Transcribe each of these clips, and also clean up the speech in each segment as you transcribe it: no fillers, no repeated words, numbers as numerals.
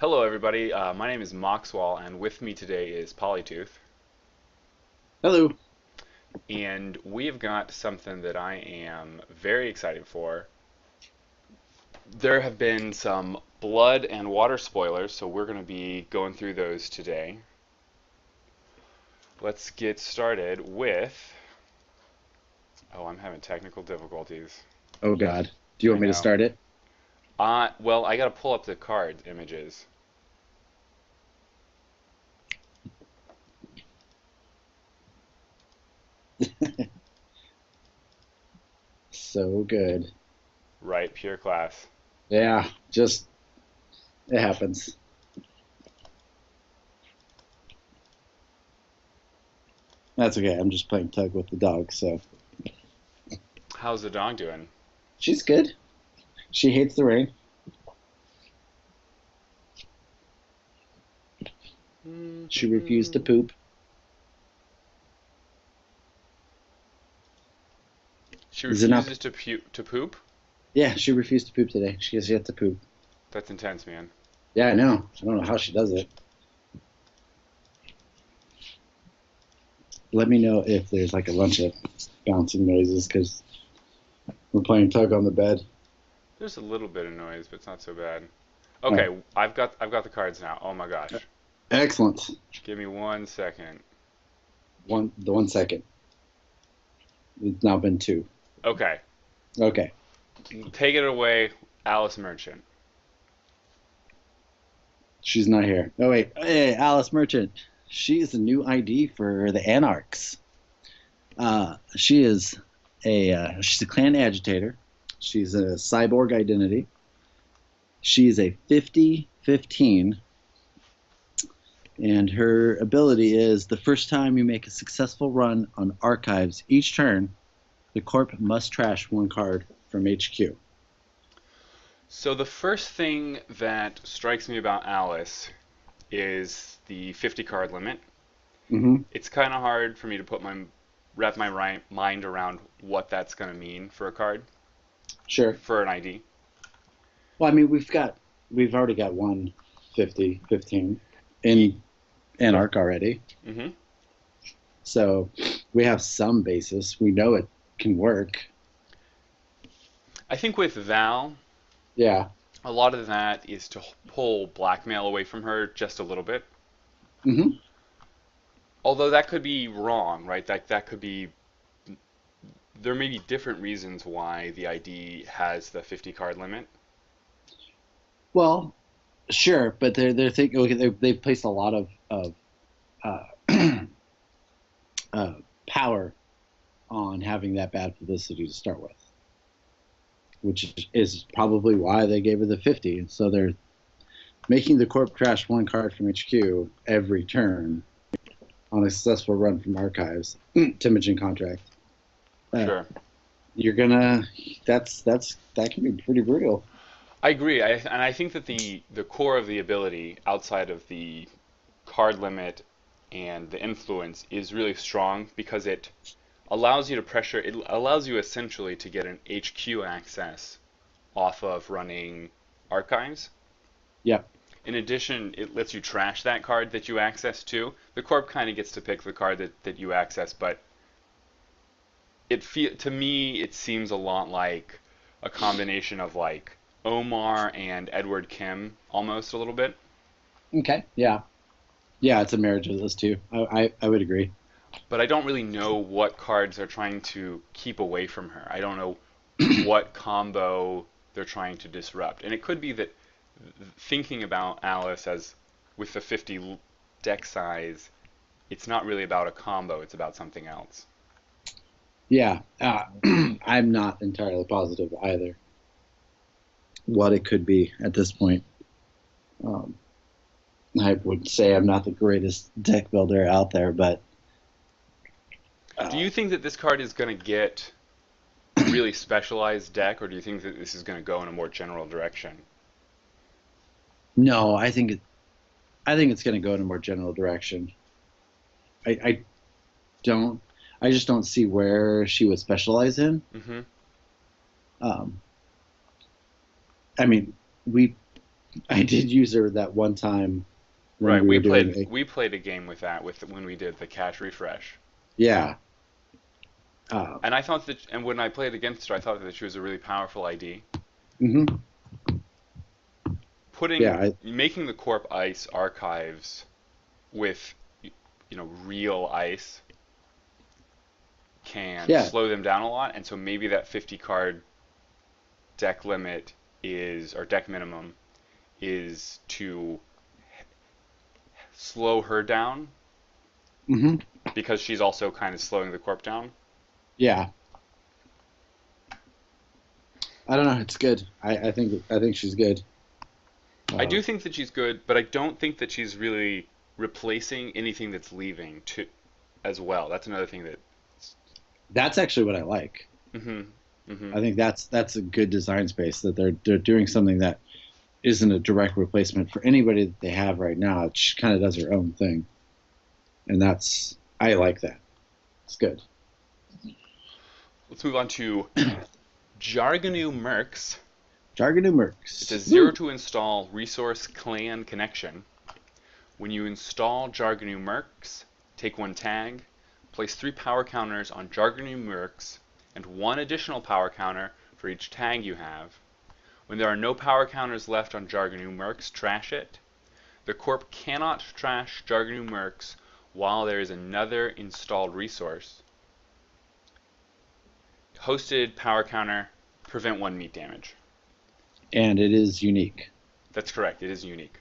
Hello, everybody. My name is Moxwall, and with me today is Polytooth. Hello. And we have got something that I am very excited for. There have been some blood and water spoilers, so we're going to be going through those today. Let's get started with. Oh, I'm having technical difficulties. Oh God. Do you I want me to know. start it? Well, I got to pull up the card images. So good. Right, pure class. Yeah, just it happens. That's okay. I'm just playing tug with the dog, so How's the dog doing? she's good. She hates the rain. She refused to poop. She Is it not? refuses to poop? Yeah, she refused to poop today. She has yet to poop. That's intense, man. Yeah, I know. I don't know how she does it. Let me know if there's like a bunch of bouncing noises because we're playing tug on the bed. There's a little bit of noise, but it's not so bad. Oh, Okay, I've got the cards now. Oh my gosh. excellent. Give me 1 second. The 1 second. It's now been two. Okay, Okay. take it away, Alice Merchant. She's not here. Oh wait, hey, Alice Merchant. She is a new ID for the Anarchs. She is she's a clan agitator. She's a cyborg identity. She is a 50-15, and her ability is the first time you make a successful run on archives each turn, the corp must trash one card from HQ. So the first thing that strikes me about Alice is the 50 card limit. Mm-hmm. It's kind of hard for me to wrap my mind around what that's going to mean for a card Sure. for an ID. Well, I mean, we've already got one 50-15 Ye- in Anarch already. hmm So we have some basis. We know it can work. I think with Val, Yeah. a lot of that is to pull blackmail away from her just a little bit. Hmm. Although that could be wrong, right? That could be there may be different reasons why the ID has the 50 card limit. Well, sure, but they're thinking okay, they've placed a lot of uh, uh, power on having that bad publicity to start with, which is probably why they gave her the 50. So they're making the corp trash one card from HQ every turn on a successful run from archives to Imaging contract. Uh, Sure. you're gonna that can be pretty brutal. I agree. And I think that the core of the ability outside of the card limit and the influence is really strong because it allows you essentially to get an HQ access off of running archives. Yep. In addition, it lets you trash that card that you access to. The corp kind of gets to pick the card that you access, but to me it seems a lot like a combination of like Omar and Edward Kim almost a little bit. Okay. Yeah. Yeah. It's a marriage of those two. I would agree. But I don't really know what cards they're trying to keep away from her. I don't know what combo they're trying to disrupt. And it could be that thinking about Alice as with the 50 deck size, it's not really about a combo, it's about something else. Yeah. I'm not entirely positive either what it could be at this point. Um, I would say I'm not the greatest deck builder out there, but Do uh, you think that this card is going to get a really specialized deck, or do you think that this is going to go in a more general direction? no, I think it's going to go in a more general direction. I don't. I just don't see where she would specialize in. hmm Um, I mean, we I did use her that one time when Right, we were doing a we played a game with that with when we did the cache refresh. yeah. Uh, And I thought that, and when I played against her, I thought that she was a really powerful ID. hmm Putting, Yeah, I, making the corp ice archives with, real ice can yeah, slow them down a lot, and so maybe that 50 card deck limit is, or deck minimum, is to slow her down hmm because she's also kind of slowing the corp down. yeah. I don't know. It's good. I think she's good. I Uh, do think that she's good, but I don't think that she's really replacing anything that's leaving to as well. That's another thing that. that's actually what I like. Hmm. Hmm. I think that's a good design space that they're doing something that isn't a direct replacement for anybody that they have right now. It just kind of does her own thing, and that's I like that. It's good. Let's move on to Jargonu Mercs. Jargon and It's a Mercs. zero Woo! to install resource clan connection. When you install Jargonu Mercs, take one tag, place 3 power counters on Jargonu Mercs, and 1 additional power counter for each tag you have. When there are no power counters left on Jargonu Mercs, trash it. The Corp cannot trash Jargonu Mercs while there is another installed resource. Hosted power counter, prevent 1 meat damage. And it is unique. That's correct, it is unique.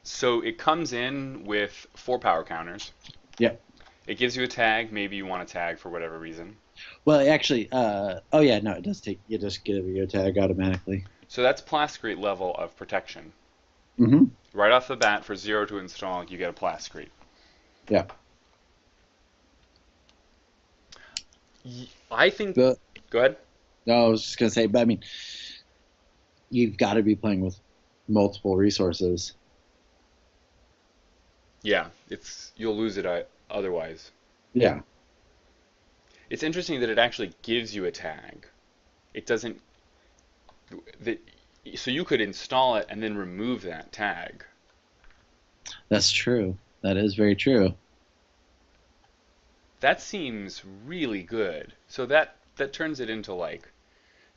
So it comes in with 4 power counters. Yep. It gives you a tag, maybe you want a tag for whatever reason. Well, actually, oh yeah, no, it does take you just give your tag automatically. So that's Plascrete level of protection. Mm-hmm. Right off the bat, for 0 to install, you get a Plascrete. Yeah. I think. But Go ahead. no, I was just gonna say, but I mean, you've got to be playing with multiple resources. Yeah, you'll lose it otherwise. Yeah, It's interesting that it actually gives you a tag. It doesn't. That, so you could install it and then remove that tag. that's true. That is very true. That seems really good. So that turns it into like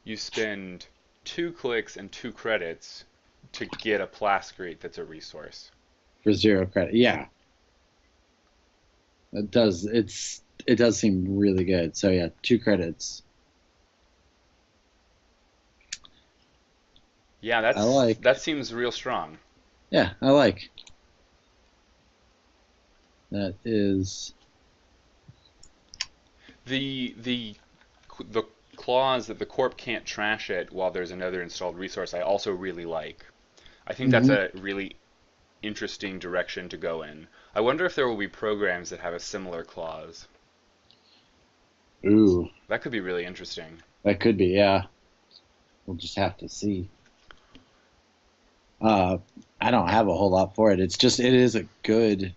you spend 2 clicks and 2 credits to get a Plascrete that's a resource. For 0 credit. Yeah, it does. It does seem really good. So yeah, 2 credits. Yeah, I like. that seems real strong. Yeah, I like. That is. The clause that the corp can't trash it while there's another installed resource I also really like. I think that's Hmm a really interesting direction to go in. I wonder if there will be programs that have a similar clause. Ooh, That could be really interesting. that could be. Yeah, we'll just have to see. Uh, I don't have a whole lot for it. It's just it is a good.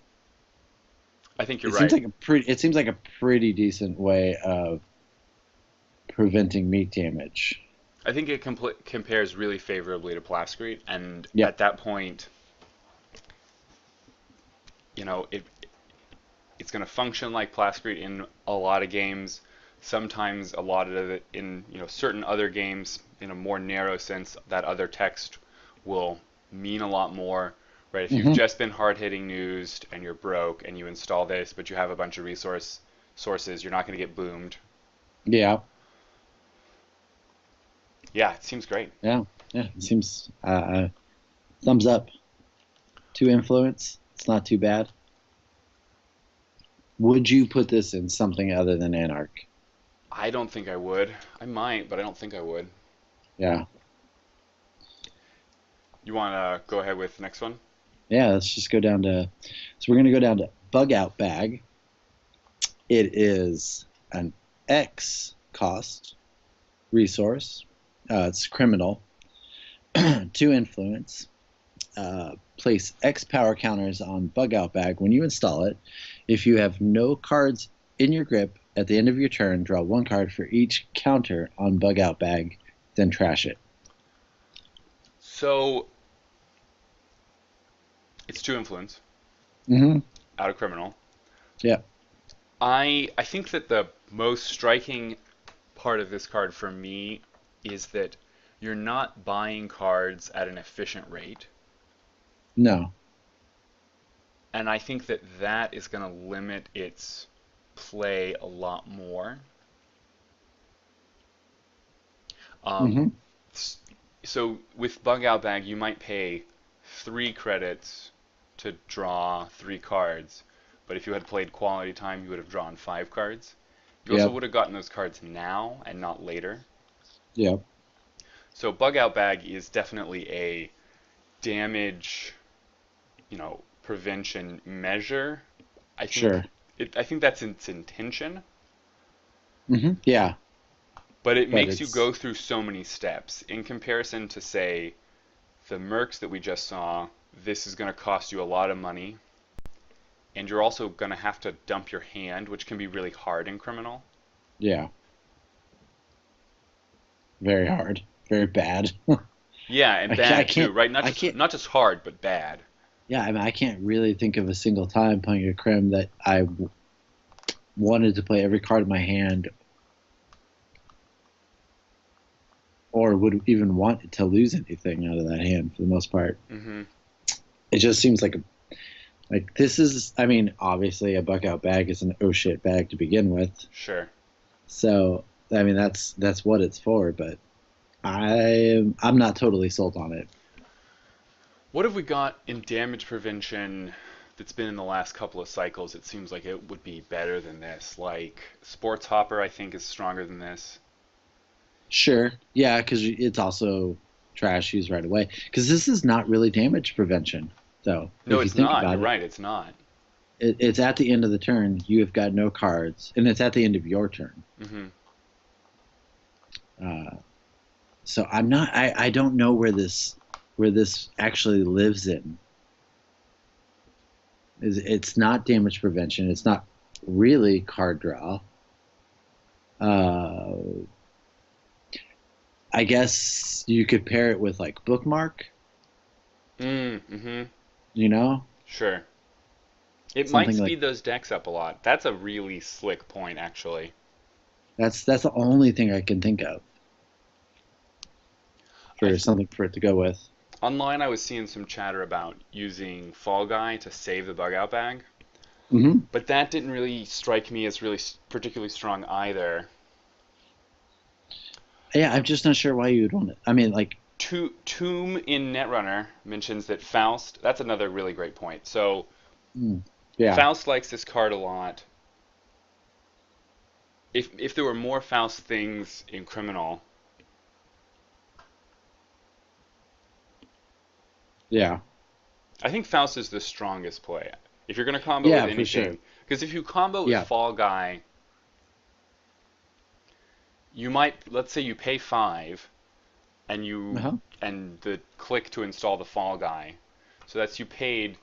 I think you're It seems right. like a pretty. It seems like a pretty decent way of preventing meat damage. I think it compares really favorably to Plascrete, and Yep. at that point, it's going to function like Plascrete in a lot of games. Sometimes a lot of it in certain other games in a more narrow sense, that other text will mean a lot more. Right? If you've hmm just been hard-hitting newsed and you're broke and you install this, but you have a bunch of sources, you're not going to get boomed. Yeah. Yeah, it seems great. Yeah. Yeah. It seems thumbs up to influence. It's not too bad. Would you put this in something other than Anarch? I don't think I would. I might, but I don't think I would. Yeah. You want to go ahead with the next one? Yeah. Let's just go down to. So we're gonna go down to Bug Out Bag. It is an X cost resource. It's criminal. To influence. Place X power counters on Bug Out Bag when you install it. If you have no cards in your grip at the end of your turn, draw 1 card for each counter on Bug Out Bag, then trash it. So It's 2 influence Mm-hmm. out of criminal. Yeah. I think that the most striking part of this card for me is that you're not buying cards at an efficient rate. No. And I think that that is going to limit its play a lot more. Um, Mm-hmm. so with Bug Out Bag, you might pay 3 credits to draw 3 cards, but if you had played Quality Time, you would have drawn 5 cards. You also Yep. would have gotten those cards now and not later. Yep. So Bug Out Bag is definitely a damage, prevention measure. I think Sure. I think that's its intention, Mm-hmm. Yeah. but it But makes you it's go through so many steps in comparison to, say, the mercs that we just saw. This is going to cost you a lot of money, and you're also going to have to dump your hand, which can be really hard in criminal. yeah, very hard, very bad. Yeah, and I bad too, can't. right? Not I just can't. not just hard, but bad. Yeah, I mean, I can't really think of a single time playing a crim that I wanted to play every card in my hand, or would even want to lose anything out of that hand for the most part. Hmm. It just seems like this is. I mean, obviously, a buck out bag is an oh shit bag to begin with. Sure. So I mean, that's what it's for. But I'm not totally sold on it. What have we got in damage prevention that's been in the last couple of cycles? It seems like it would be better than this. Like Sports Hopper, I think, is stronger than this. Sure. Yeah, because it's also trash used right away. Because this is not really damage prevention, though. No, If you it's think not. You're about it, right. It's not. it's at the end of the turn. You have got no cards, and it's at the end of your turn. Hmm. Uh, so I'm not. I don't know where this actually lives in. It's not damage prevention. It's not really card draw. Uh, I guess you could pair it with like bookmark. Mm-hmm. You know, Sure. It might something like speed those decks up a lot. That's a really slick point, actually. that's the only thing I can think of I for something for it to go with. Online, I was seeing some chatter about using Fall Guy to save the bug out bag, Hmm. but that didn't really strike me as really particularly strong either. Yeah, I'm just not sure why you would want it. I mean, like, Tomb in Netrunner mentions that Faust. That's another really great point. So mm, yeah, Faust likes this card a lot. If there were more Faust things in Criminal, yeah, I think Faust is the strongest play. If you're going to combo with yeah, for sure. anything, because if you combo with Yeah, Fall Guy, you might, let's say you pay 5 and uh-huh. the click to install the Fall Guy. So that's you paid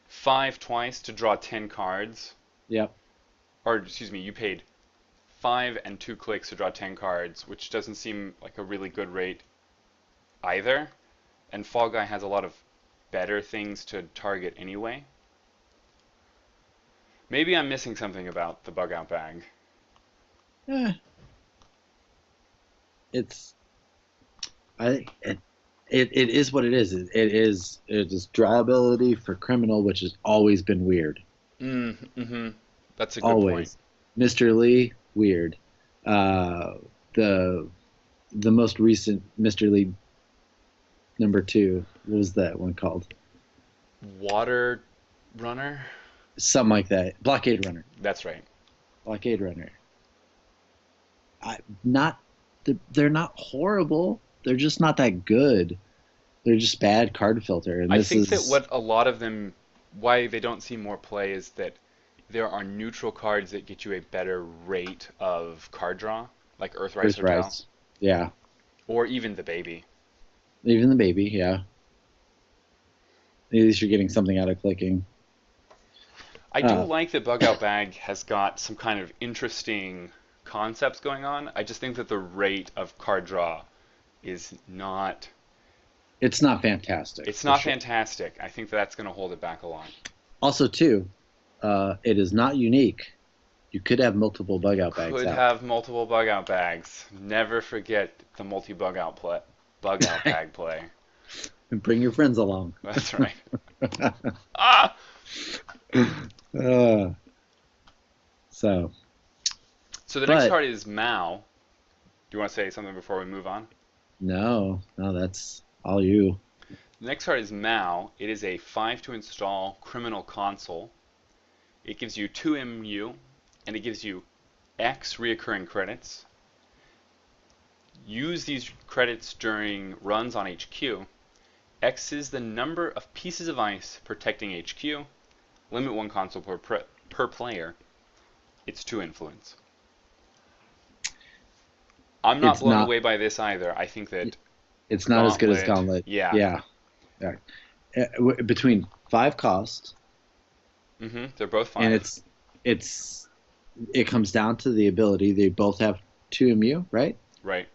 5 twice to draw 10 cards, Yep, or excuse me, you paid 5 and 2 clicks to draw 10 cards, which doesn't seem like a really good rate either. And Fall Guy has a lot of better things to target anyway. Maybe I'm missing something about the bug out bag. eh, it's I it is what it is. It is drawability for criminal, which has always been weird. Mm-hmm. That's a good point. Always, Mr. Lee weird. Uh, the the most recent Mr. Lee number 2. What was that one called? Water Runner? Something like that. Blockade Runner. That's right. Blockade Runner. Not they're not horrible. They're just not that good. They're just bad card filter, and I this think that is what a lot of them, why they don't see more play is that there are neutral cards that get you a better rate of card draw, like Earthrise Hotel, Earthrise. Yeah, or even the baby. even the baby. Yeah, at least you're getting something out of clicking. I do Uh, like that Bug Out Bag has got some kind of interesting concepts going on. I just think that the rate of card draw is not It's not fantastic, It's for not sure. fantastic. I think that's going to hold it back a lot. Also, too, it is not unique. You could have multiple bug You out bags could out. have multiple bug out bags. Never forget the multi bug out bag play. And bring your friends along. That's right. Ah! uh, so, So the next but card is Mao. Do you want to say something before we move on? no, no, that's all you. The next card is Mao. It is a 5 to install criminal console. It gives you 2 MU, and it gives you X reoccurring credits. Use these credits during runs on HQ. X is the number of pieces of ice protecting HQ. Limit 1 console per player. It's 2 influence. I'm not It's blown not. away by this either. I think that It's not as good as Gauntlet, Gauntlet. yeah. Yeah, yeah. Between 5 cost, They're both and 5. it comes down to the ability. They both have 2 MU, right? Right.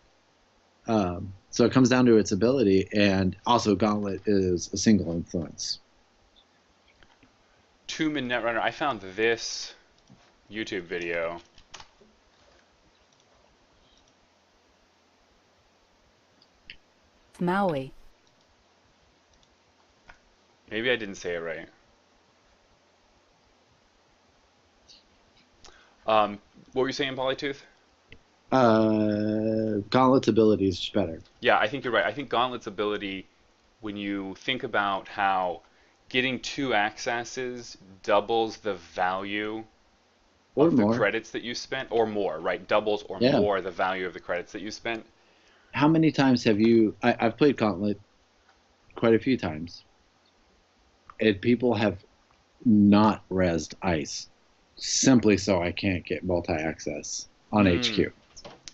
So it comes down to its ability, and also Gauntlet is a single influence. 2 min Netrunner. I found this YouTube video. Maui. Maybe I didn't say it right. What were you saying, Polytooth? Gauntlet's ability is just better. Yeah, I think you're right. I think Gauntlet's ability, when you think about how getting 2 accesses doubles the value Or of the more. credits that you spent, or more, right? Doubles or Yeah. more the value of the credits that you spent. How many times have you? I've played Gauntlet quite a few times, and people have not rezzed ice simply so I can't get multi-access on Mm. HQ.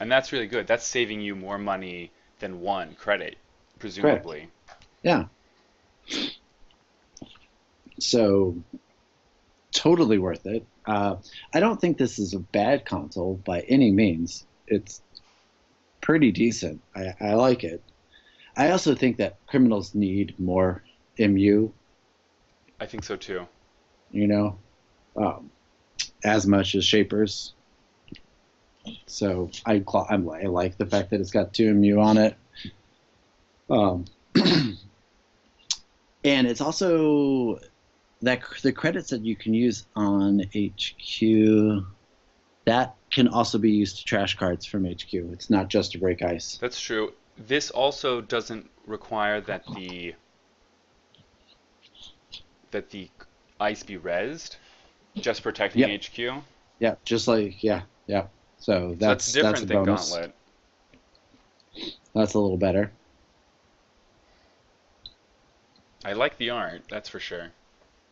And that's really good. That's saving you more money than 1 credit, Correct. presumably. Yeah. So totally worth it. I don't think this is a bad console by any means. It's pretty decent. I like it. I also think that criminals need more MU, I think so too. you know, um, as much as Shapers. So I like the fact that it's got 2 MU on it. Um, and it's also that the credits that you can use on HQ that can also be used to trash cards from HQ. It's not just to break ice. That's true. This also doesn't require that the ice be rezzed, just protecting Yep. HQ. Yeah, just like yeah. So So that's that's a different than bonus. Gauntlet. That's a little better. I like the art, that's for sure.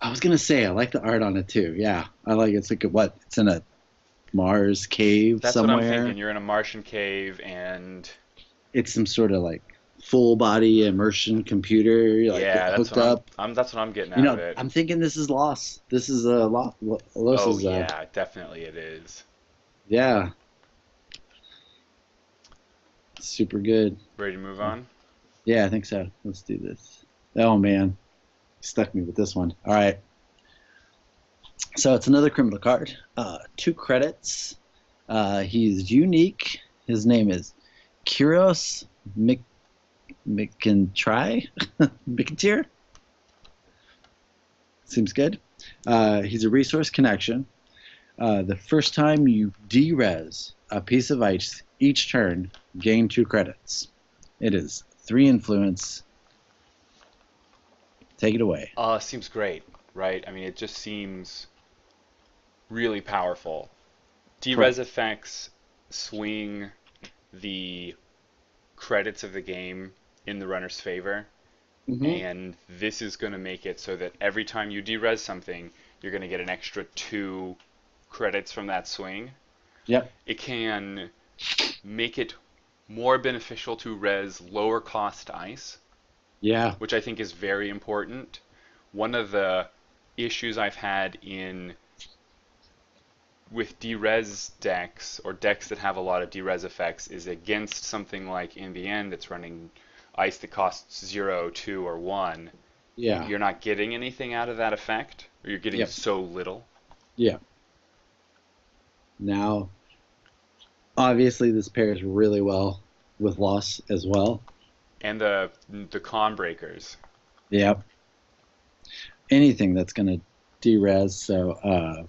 I was gonna say I like the art on it too. Yeah, I like it's like what? It's in a Mars cave That's what I'm somewhere. thinking. You're in a Martian cave, and It's some sort of like full body immersion computer like yeah, that's hooked what I'm. up. That's what I'm getting out of it. I'm thinking this is Lost. This is a lot. Los Oh is yeah, definitely it is. yeah, super good. Ready to move on? Yeah, I think so. Let's do this. Oh man, stuck me with this one. All right. So it's another criminal card. 2 credits. He's unique. His name is Keros McIntye. McIntye? Seems good. He's a resource connection. The first time you derez a piece of ice each turn, gain 2 credits. It is 3 influence. Take it away. Seems great, right? I mean, it just seems really powerful. Derez Correct. effects swing the credits of the game in the runner's favor, Hmm. and this is going to make it so that every time you derez something, you're going to get an extra 2 credits from that swing. Yep. It can make it more beneficial to res lower cost ice, Yeah. which I think is very important. One of the issues I've had with derez decks or decks that have a lot of derez effects is against something like in the end that's running ice that costs 0, 2, or 1, Yeah. you're not getting anything out of that effect, or you're getting Yep. so little. Yeah. Now, obviously, this pairs really well with loss as well. And the con breakers. Yep. Anything that's going to derez. So,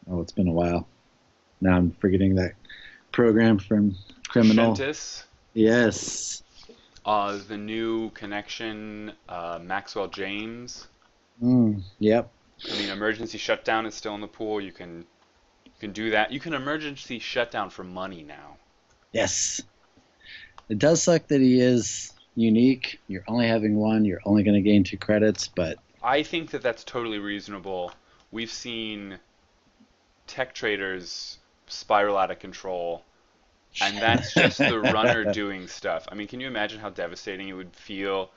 it's been a while. Now I'm forgetting that program from Criminal. Shentis. Yes. The new connection, Maxwell James. Yep. I mean, emergency shutdown is still in the pool. You can do that. You can emergency shutdown for money now. Yes. It does suck that he is unique. You're only having one. You're only going to gain 2 credits, but I think that that's totally reasonable. We've seen tech traders spiral out of control, and that's just the runner doing stuff. I mean, can you imagine how devastating it would feel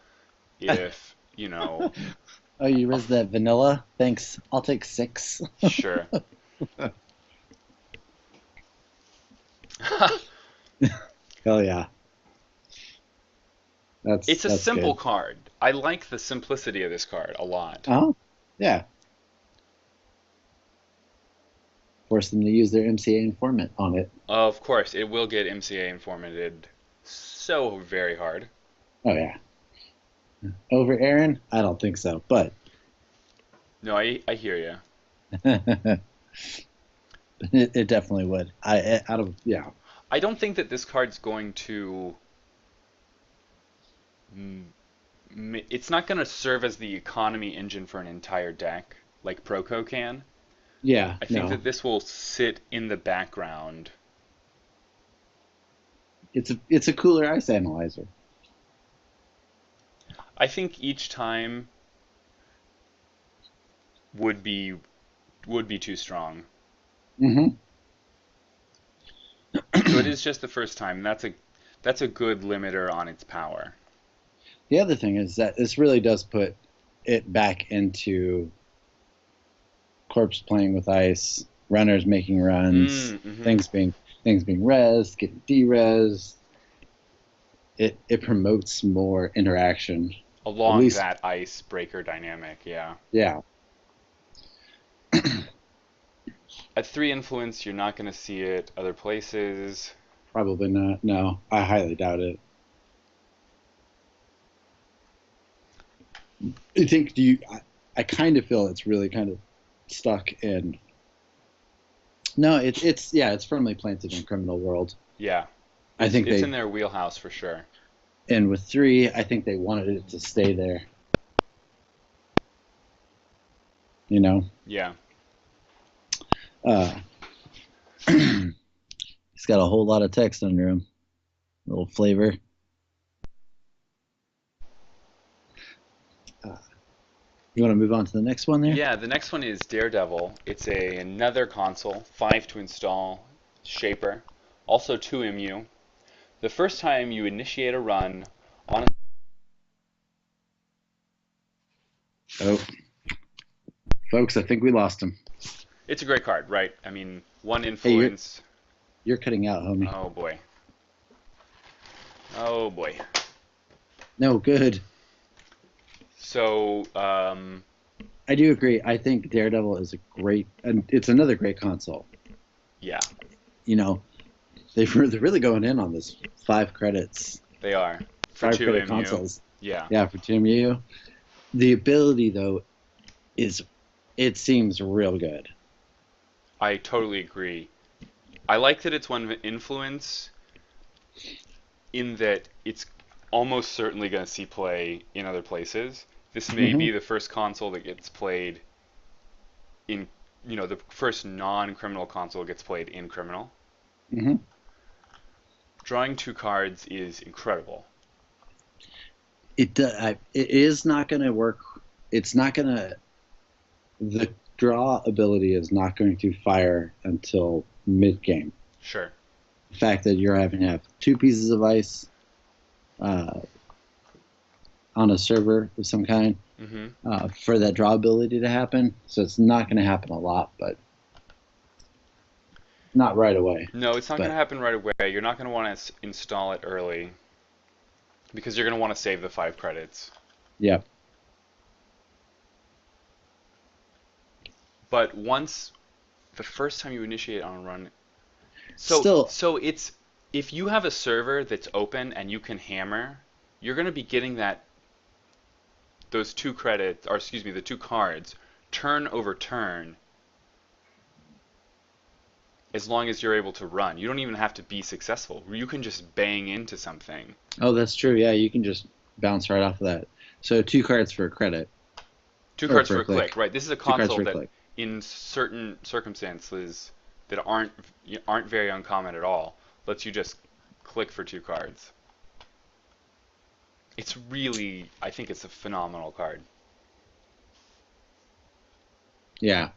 if, Oh, you raised that vanilla? Thanks. I'll take 6. Sure. Hell yeah. It's a that's simple good. card. I like the simplicity of this card a lot. Oh, yeah. Force them to use their MCA informant on it. Of course, it will get MCA informated so very hard. Oh, yeah. Over Aaron? I don't think so, but No, I hear you. it definitely would. Yeah. I don't think that this card's going to. It's not going to serve as the economy engine for an entire deck like Proco can. Yeah. I think that this will sit in the background. It's a cooler ice analyzer. I think each time would be too strong. Mm-hmm. So it is just the first time. That's a good limiter on its power. The other thing is that this really does put it back into corpse playing with ice, runners making runs, things being rezzed, getting derezed. It promotes more interaction Along that icebreaker dynamic, yeah. Yeah. At 3 influence, you're not going to see it other places. Probably not. No, I highly doubt it. I kind of feel it's really kind of stuck in. No, it's firmly planted in Criminal World. Yeah. I think it's in their wheelhouse for sure. And with 3, I think they wanted it to stay there. Yeah. He's got a whole lot of text under him. A little flavor. You want to move on to the next one there? Yeah, the next one is Daredevil. It's another console, 5 to install, shaper, also 2 MU. The first time you initiate a run on a... Oh. Folks, I think we lost him. It's a great card, right? I mean, 1 influence. Hey, you're cutting out, homie. Oh, boy. Oh, boy. No, good. So, I do agree. I think Daredevil is it's another great console. Yeah. They're really going in on this 5 credits. They are. For 5 2 credit MU. consoles. Yeah. Yeah, for 2 MU. The ability, though, it seems real good. I totally agree. I like that it's 1 influence in that it's almost certainly going to see play in other places. This may be the first console that gets played in, the first non-criminal console that gets played in criminal. Mm-hmm. Drawing 2 cards is incredible. It is not going to work. It's not going to. The draw ability is not going to fire until mid-game. Sure. The fact that you're having to have 2 pieces of ice on a server of some kind for that draw ability to happen. So it's not going to happen a lot, but not right away. No, it's not going to happen right away. You're not going to want to install it early. because you're going to want to save the 5 credits. Yep. But once the first time you initiate on a run, Still, so it's if you have a server that's open and you can hammer, you're going to be getting those 2 credits, or excuse me, the 2 cards turn over turn as long as you're able to run. You don't even have to be successful. You can just bang into something. oh, that's true. Yeah, you can just bounce right off of that. So 2 cards for a credit. 2 Or cards for for a a click, click. right? This is a 2 cards console for a that, click. in certain circumstances that aren't very uncommon at all, lets you just click for 2 cards. It's really, I think it's a phenomenal card. Yeah.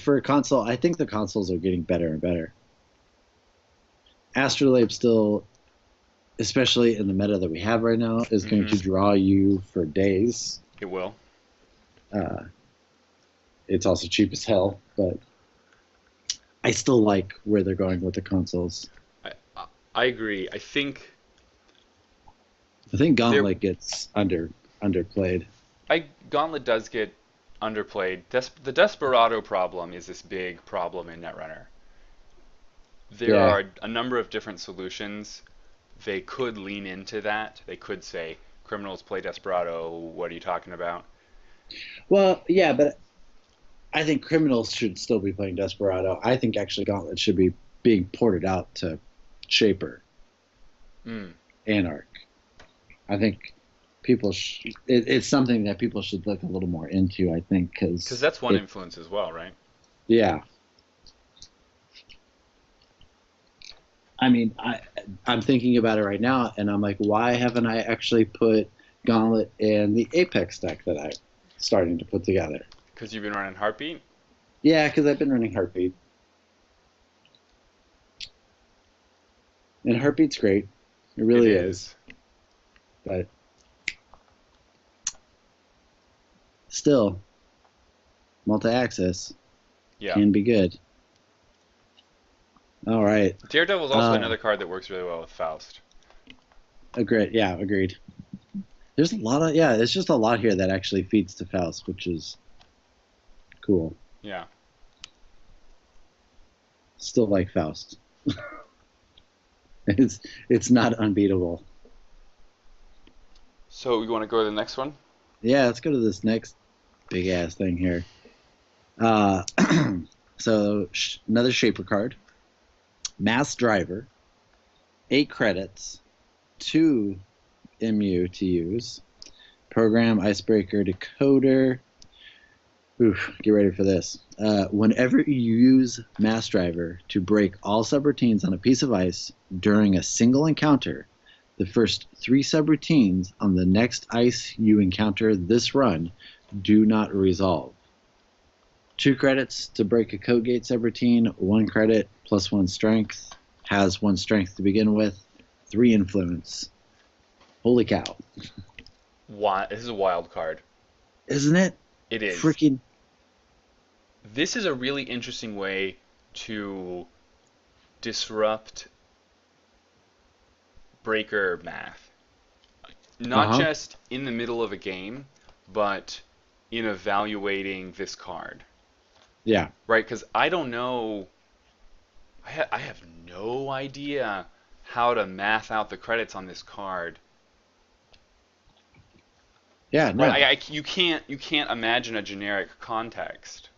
For a console, I think the consoles are getting better and better. Astrolabe still, especially in the meta that we have right now, is going to draw you for days. It will. It's also cheap as hell, but I still like where they're going with the consoles. I agree. I think Gauntlet gets underplayed. Gauntlet does get underplayed. The Desperado problem is this big problem in Netrunner. There are a number of different solutions. They could lean into that. They could say, criminals play Desperado, what are you talking about? Well, yeah, but I think criminals should still be playing Desperado. I think actually Gauntlet should be being ported out to Shaper and Arc. I think it's something that people should look a little more into, I think. Because that's one influence as well, right? Yeah. I mean, I'm thinking about it right now, and I'm like, why haven't I actually put Gauntlet in the Apex deck that I'm starting to put together? Because you've been running Heartbeat? Yeah, because I've been running Heartbeat. And Heartbeat's great. It really is. But still, multi-access can be good. All right. Daredevil is also another card that works really well with Faust. Agreed. Yeah, agreed. There's a lot of it's just a lot here that actually feeds to Faust, which is cool. Yeah. Still like Faust. It's not unbeatable. So you want to go to the next one? Yeah, let's go to this next big ass thing here. So another Shaper card. Mass Driver, 8 credits, 2 MU to use, Program, Icebreaker, Decoder. Oof, get ready for this. Whenever you use Mass Driver to break all subroutines on a piece of ice during a single encounter, the first 3 subroutines on the next ice you encounter this run do not resolve. 2 credits to break a Code Gate subroutine, 1 credit plus 1 strength, has 1 strength to begin with, 3 influence. Holy cow. This is a wild card. Isn't it? It is. Freaking. This is a really interesting way to disrupt breaker math. Not just in the middle of a game, but in evaluating this card. Yeah. Right, because I don't know. I have no idea how to math out the credits on this card. Yeah, no. Right, you can't imagine a generic context.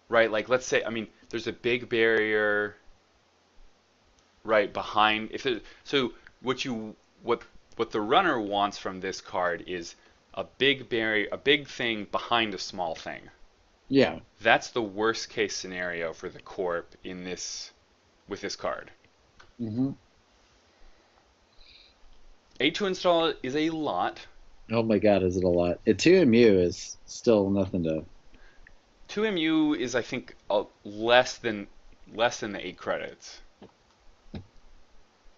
Right, like let's say, I mean, there's a big barrier right behind. So what the runner wants from this card is a big barrier, a big thing behind a small thing. Yeah. That's the worst case scenario for the corp with this card. Mm-hmm. 8 to install is a lot. Oh my god, is it a lot? 2 MU is still nothing to. 2 MU is, I think, less than the 8 credits.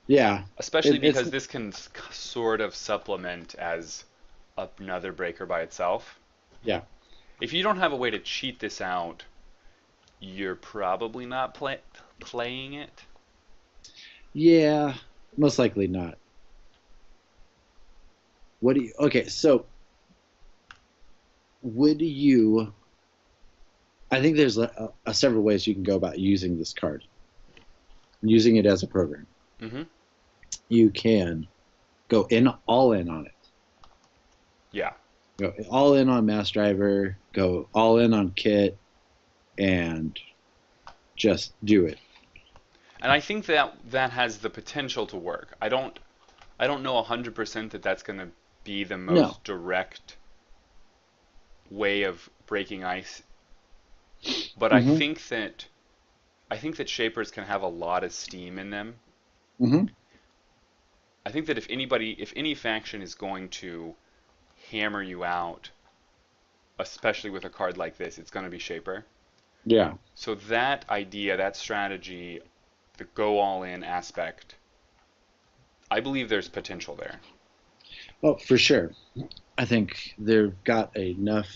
Yeah. Especially because this can sort of supplement as another breaker by itself. Yeah. If you don't have a way to cheat this out, you're probably not playing it. Yeah, most likely not. What do you? Okay, so would you? I think there's several ways you can go about using this card. Using it as a program. Mm-hmm. You can go all in on it. Yeah. Go all in on Mass Driver. Go all in on Kit, and just do it. And I think that has the potential to work. I don't know 100% that that's going to be the most direct way of breaking ice. But I think that shapers can have a lot of steam in them. Mm-hmm. I think that if any faction is going to hammer you out, especially with a card like this, it's going to be Shaper. Yeah. So that idea, that strategy, the go all in aspect, I believe there's potential there. Oh, for sure. I think they've got enough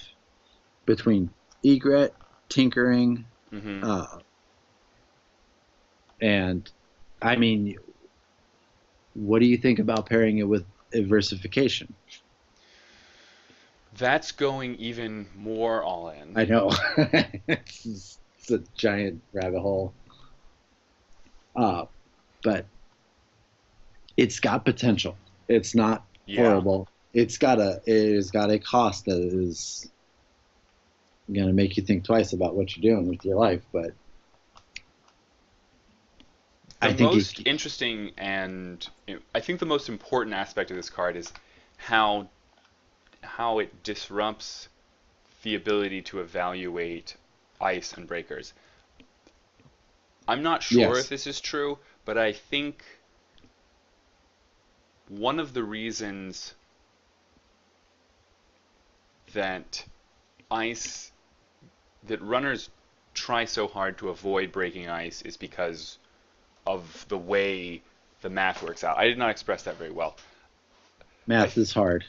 between egret, tinkering, and I mean, what do you think about pairing it with Versification? That's going even more all in. I know. It's a giant rabbit hole. But it's got potential. It's not horrible. It has got a cost that is going to make you think twice about what you're doing with your life. But I think most interesting, and I think the most important aspect of this card is how it disrupts the ability to evaluate ice and breakers. I'm not sure if this is true, but I think one of the reasons that runners try so hard to avoid breaking ice is because of the way the math works out. I did not express that very well. Math is hard.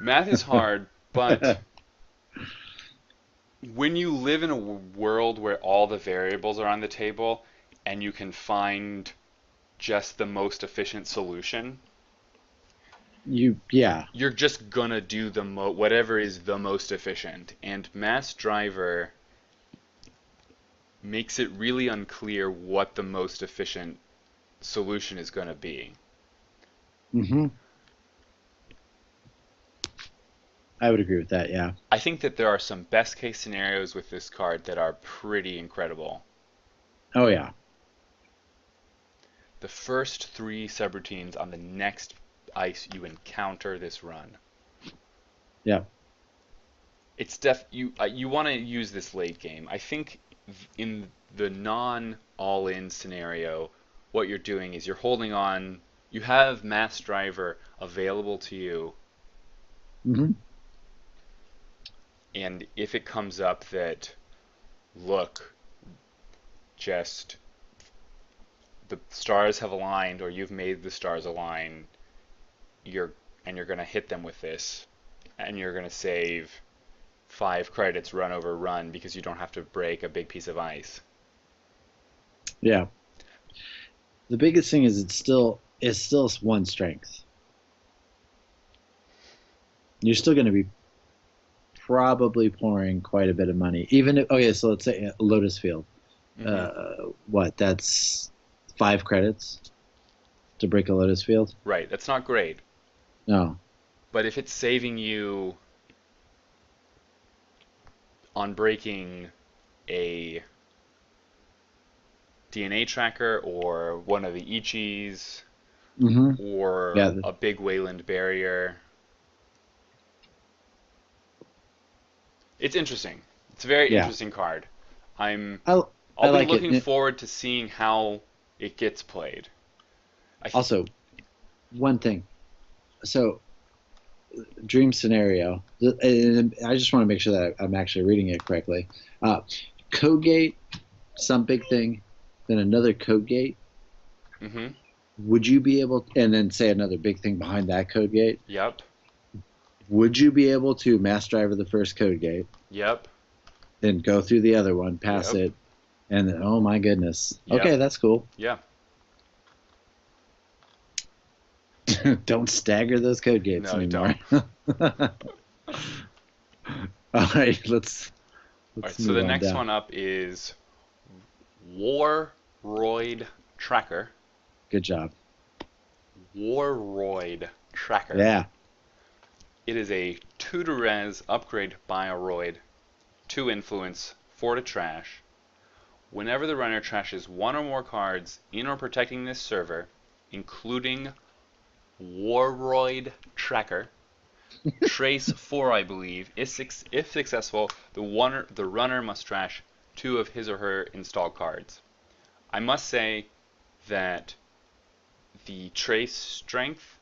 Math is hard, but when you live in a world where all the variables are on the table and you can find just the most efficient solution, you're just gonna do whatever is the most efficient. And Mass Driver makes it really unclear what the most efficient solution is gonna be. Mm-hmm. I would agree with that, yeah. I think that there are some best case scenarios with this card that are pretty incredible. Oh, yeah. The first 3 subroutines on the next ice you encounter this run. Yeah. It's you want to use this late game. I think in the non all-in scenario, what you're doing is you're holding on. You have Mass Driver available to you. Mm-hmm. And if it comes up that, look, just the stars have aligned, or you've made the stars align, you're going to hit them with this, and you're going to save 5 credits run over run because you don't have to break a big piece of ice. Yeah. The biggest thing is it's still 1 strength. You're still going to be probably pouring quite a bit of money. Even if, so let's say Lotus Field. Mm-hmm. That's 5 credits to break a Lotus Field? Right, that's not great. No. But if it's saving you on breaking a DNA tracker or one of the Ichis, mm-hmm. or a big Wayland barrier, it's interesting. It's a very interesting card. I'll be looking forward to seeing how it gets played. Also, one thing. So, dream scenario. And I just want to make sure that I'm actually reading it correctly. Code gate, some big thing, then another code gate. Mm-hmm. Would you be able, and then say another big thing behind that code gate? Yep. Would you be able to Mass Driver the first code gate? Yep. Then go through the other one, pass it, and then, oh my goodness. Yep. Okay, that's cool. Yeah. Don't stagger those code gates No, anymore. don't. All right, let's All right, let's so the move on next down. one up is Warroid Tracker. Good job. Warroid Tracker. Yeah. It is a 2 to res upgrade Bioroid, 2 influence, 4 to trash. Whenever the runner trashes one or more cards in or protecting this server, including Warroid Tracker, Trace 4, I believe, if successful, the runner must trash 2 of his or her installed cards. I must say that the trace strength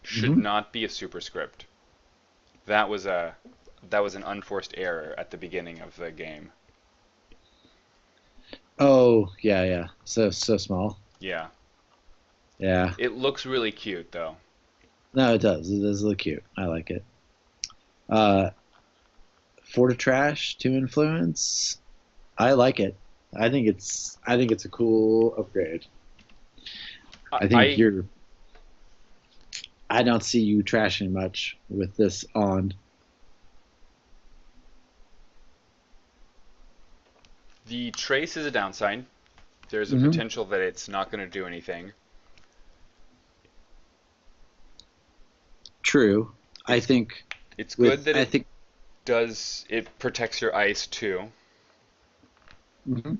should not be a superscript. That was an unforced error at the beginning of the game. Oh, yeah. So small. Yeah. Yeah. It looks really cute though. No, it does. It does look cute. I like it. Uh, 4 to trash, 2 influence. I like it. I think it's a cool upgrade. I think I you're. I don't see you trashing much with this on. The trace is a downside. There's a Hmm. potential that it's not going to do anything. True. I It's think it's good with that I think. it protects your ice too. Mhm.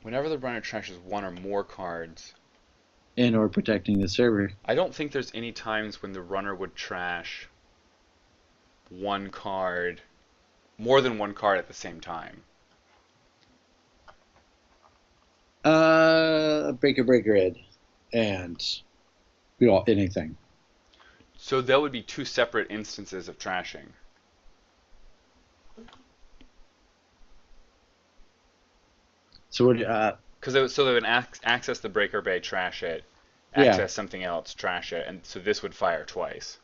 Whenever the runner trashes one or more cards, And or protecting the server. I don't think there's any times when the runner would trash one card, more than one card at the same time. Breaker Ed, and anything. So that would be 2 separate instances of trashing. So what? Because so they would access the breaker bay, trash it, Yeah, access something else, trash it, and so this would fire twice.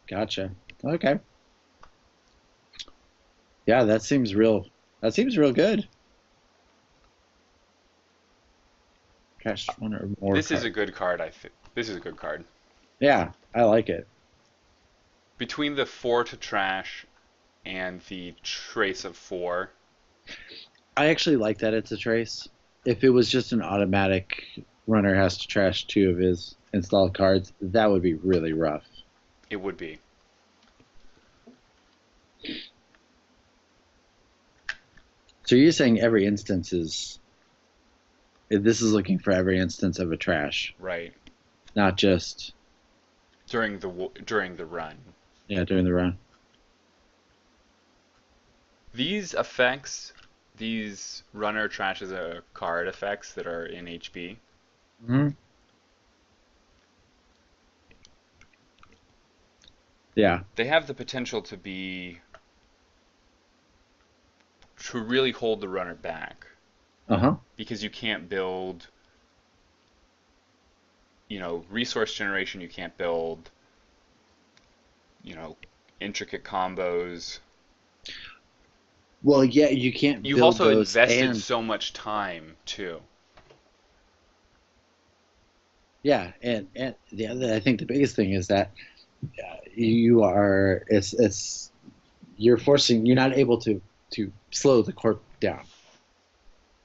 gotcha. Okay. Yeah, that seems real. That seems real good. Trash one or more This is a card. good card. This is a good card. Yeah, I like it. Between the 4 to trash and the trace of 4, I actually like that it's a trace. If it was just an automatic runner has to trash 2 of his installed cards, that would be really rough. it would be. So you're saying every instance is this is looking for every instance of a trash, Right. not just During the run. yeah during the run. These effects, these runner trashes a card effects that are in HB, Hmm. Yeah. they have the potential to really hold the runner back Uh-huh. because you can't build, resource generation, you can't build, you know, intricate combos. Well, yeah, you can't You've build also those invested and so much time too. yeah, and I think the biggest thing is that you are it's you're not able to slow the corp down.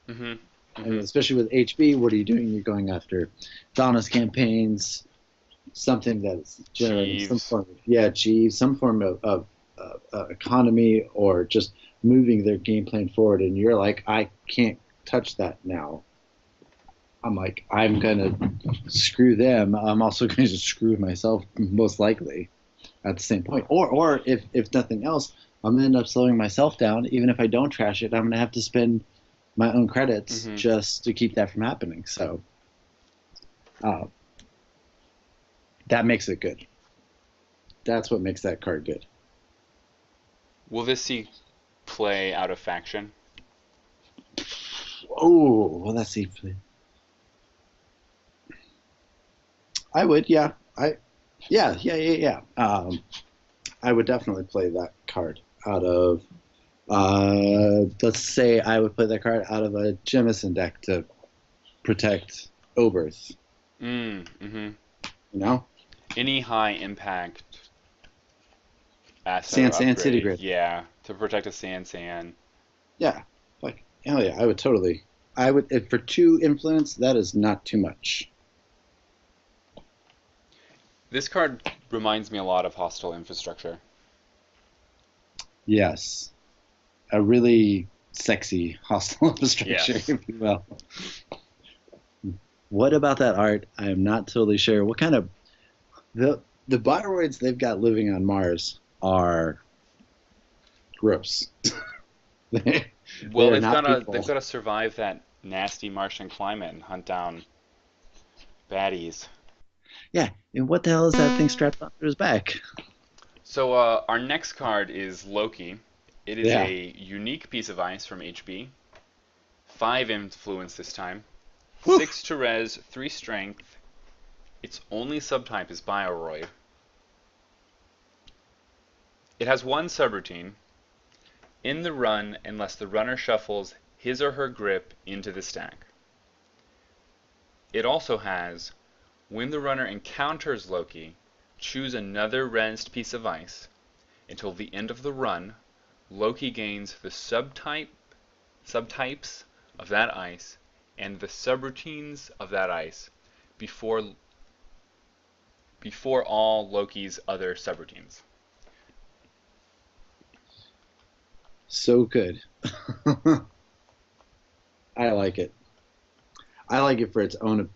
Mhm. And Mhm. especially with HB, what are you doing? You're going after Donna's campaigns, something that's generating some Jeeves. form of some form of economy or just moving their game plan forward. And you're like, I can't touch that now. I'm like, I'm gonna screw them. I'm also going to screw myself most likely at the same point. Or if nothing else, I'm gonna end up slowing myself down. Even if I don't trash it, I'm gonna have to spend my own credits Mhm. just to keep that from happening. So uh, that makes it good. That's what makes that card good. Will this see play out of faction? Oh, well, let's see. I would, yeah. Yeah. I would definitely play that card out of. Let's say I would play that card out of a Jemison deck to protect Oberth. Mm-hmm. You know, Any high impact asset or San City upgrade, Grid. yeah, to protect a San. Yeah, like hell yeah, I would totally. I would if for 2 influence. That is not too much. This card reminds me a lot of Hostile Infrastructure. Yes, a really sexy hostile infrastructure, Yes. if you will. What about that art? I am not totally sure. What kind of the bioroids they've got living on Mars are gross. they, they Well, are not they've people. got to survive that nasty Martian climate and hunt down baddies. Yeah, and what the hell is that thing strapped onto his back? So our next card is Loki. It is Yeah. a unique piece of ice from HB. 5 influence this time. Whew. 6 to res, 3 strength. Its only subtype is Bioroid. It has 1 subroutine. In the run, unless the runner shuffles his or her grip into the stack. It also has, when the runner encounters Loki, choose another resed piece of ice. Until the end of the run, Loki gains the subtypes of that ice and the subroutines of that ice before all Loki's other subroutines. So good. I like it. I like it for its own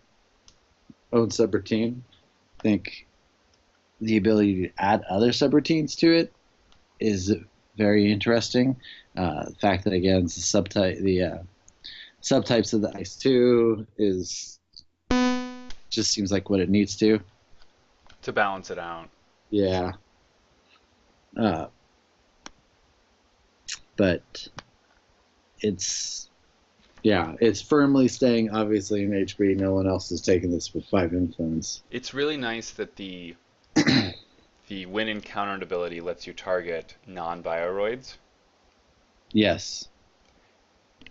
subroutine. I think the ability to add other subroutines to it is very interesting. The fact that again it's the subtypes of the ice two is just seems like what it needs to. To balance it out. Yeah, uh, but it's it's firmly staying obviously in HB. No one else is taking this with 5 influence. It's really nice that the when encountered ability lets you target non-bioroids. Yes, I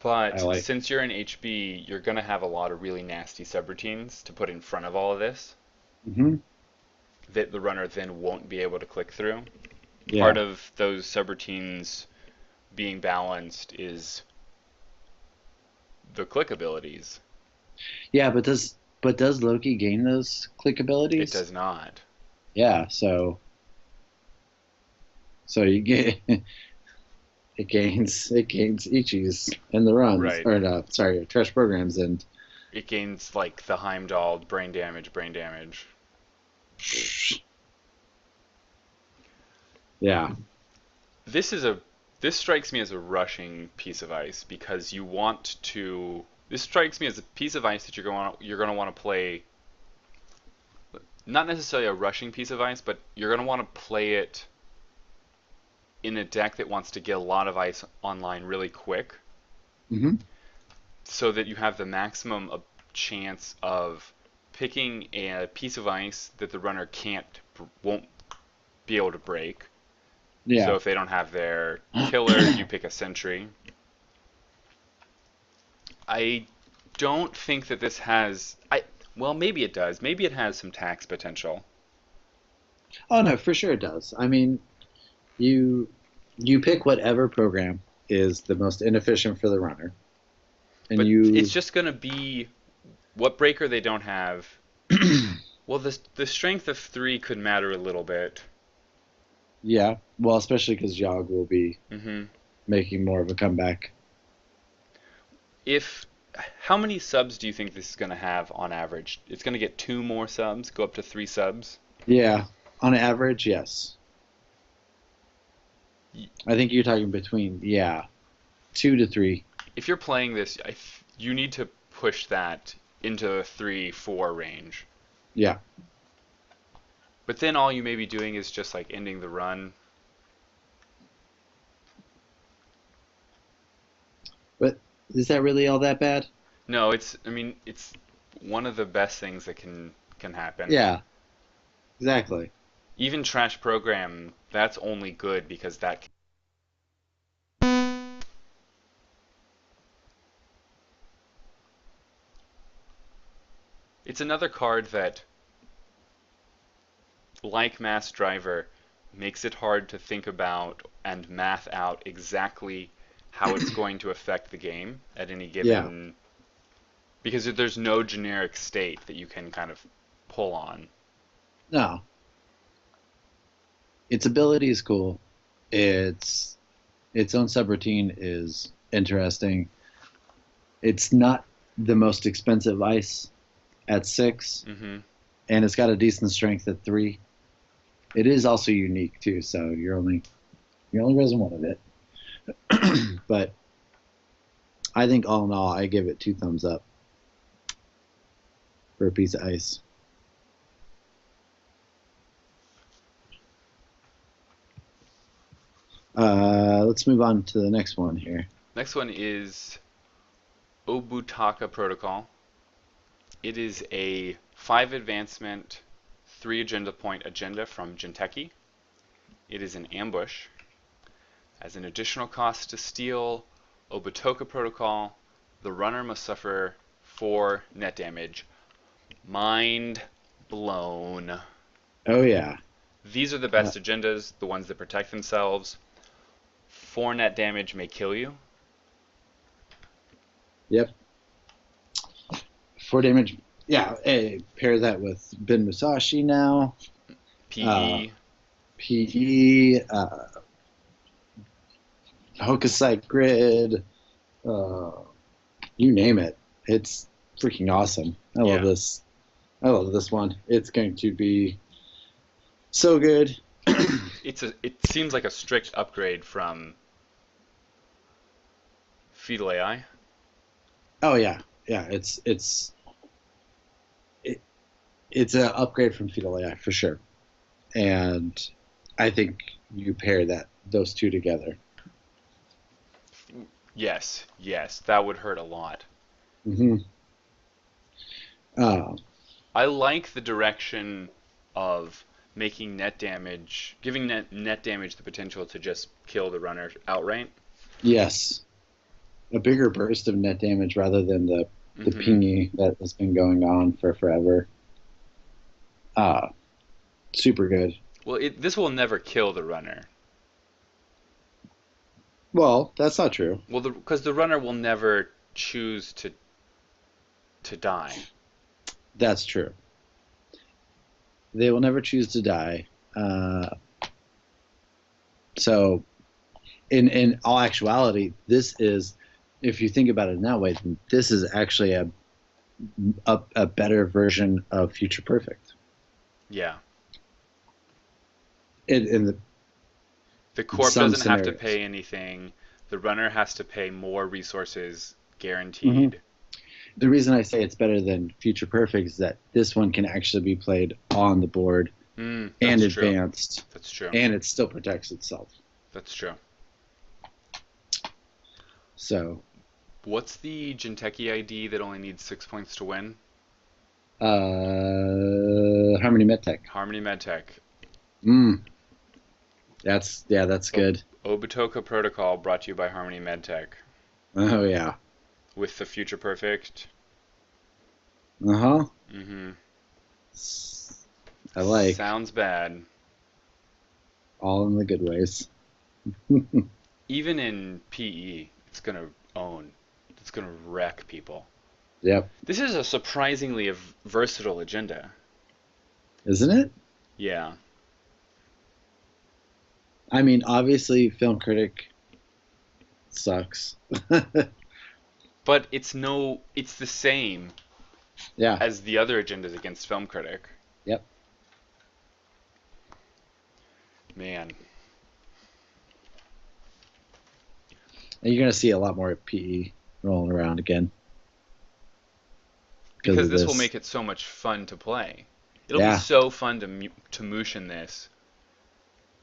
But like. since you're in HB, you're going to have a lot of really nasty subroutines to put in front of all of this Hmm. that the runner then won't be able to click through. Part Yeah, of those subroutines being balanced is the click abilities. yeah, but does Loki gain those click It abilities? does not. Yeah, so you get it gains Ichis in the runs Right. or no, sorry, trash programs and It gains like the Heimdall brain damage. yeah, This is a this strikes me as a rushing piece of ice because you want to. This strikes me as a piece of ice that you're going to want to play. Not necessarily a rushing piece of ice, but you're going to want to play it in a deck that wants to get a lot of ice online really quick, hmm so that you have the maximum chance of picking a piece of ice that the runner won't be able to break. yeah. So if they don't have their killer, you pick a sentry. I don't think that this has. Well, maybe it does. Maybe it has some tax potential. Oh no, for sure it does. I mean, you you pick whatever program is the most inefficient for the runner, and But it's you just going to be what breaker they don't have. Well, the strength of 3 could matter a little bit. yeah, well, especially because Yogg will be Hmm. making more of a comeback. If How many subs do you think this is going to have on average? It's going to get 2 more subs, go up to 3 subs. Yeah, on average, yes. I think you're talking between 2 to 3. If you're playing this, you need to push that into the 3-4 range. Yeah, But then all you may be doing is just like ending the run. but is that really all that bad? No, I mean, it's one of the best things that can happen. Yeah, exactly. Even trash program, that's only good because that It's another card that, like Mass Driver, makes it hard to think about and math out exactly how it's going to affect the game at any Yeah. given, because there's no generic state that you can kind of pull on. No. Its ability is cool. Its own subroutine is interesting. It's not the most expensive ice at 6, Mm-hmm. and it's got a decent strength at 3. It is also unique too, so you're only raising one of it. But I think all in all, I give it 2 thumbs up for a piece of ice. Let's move on to the next one here. Next one is Obokata Protocol. It is a 5 advancement, 3 agenda point agenda from Jinteki. It is an ambush. As an additional cost to steal Obokata Protocol, the runner must suffer 4 net damage. Mind blown. Oh yeah. These are the best agendas, the ones that protect themselves. 4 net damage may kill you. Yep. 4 damage. Yeah. Hey, pair that with Ben Musashi now. PE. PE. Hokusai Grid. You name it. It's freaking awesome. I love this. I love this one. It's going to be so good. It seems like a strict upgrade from Fetal AI. Oh yeah, yeah. It's an upgrade from Fetal AI for sure, and I think you pair those two together. Yes, that would hurt a lot. Mm-hmm. I like the direction of making net damage, giving net damage the potential to just kill the runner outright. Yes, a bigger burst of net damage rather than the Mm-hmm. pingy that has been going on for forever. Super good. Well, this will never kill the runner. Well, that's not true. Well, because the runner will never choose to die. That's true. They will never choose to die. So, in all actuality, this is, if you think about it in that way, then this is actually a better version of Future Perfect. Yeah. In The corp doesn't have to scenarios. pay anything. The runner has to pay more resources, guaranteed. Mm-hmm. The reason I say it's better than Future Perfect is that this one can actually be played on the board and advanced. True. That's true. And it still protects itself. That's true. So. What's the Jinteki ID that only needs 6 points to win? Harmony Medtech. Harmony Medtech. That's good. Obokata Protocol brought to you by Harmony Medtech. Oh yeah. With the Future Perfect. Uh-huh. Mm-hmm. I like. Sounds bad. All in the good ways. Even in PE, it's gonna own. It's gonna wreck people. Yep. This is a surprisingly versatile agenda. Isn't it? Yeah. I mean, obviously, Film Critic sucks. But it's the same as the other agendas against Film Critic. Yep. Man. And you're going to see a lot more PE rolling around again. Because this will make it so much fun to play. It'll be so fun to moosh in this.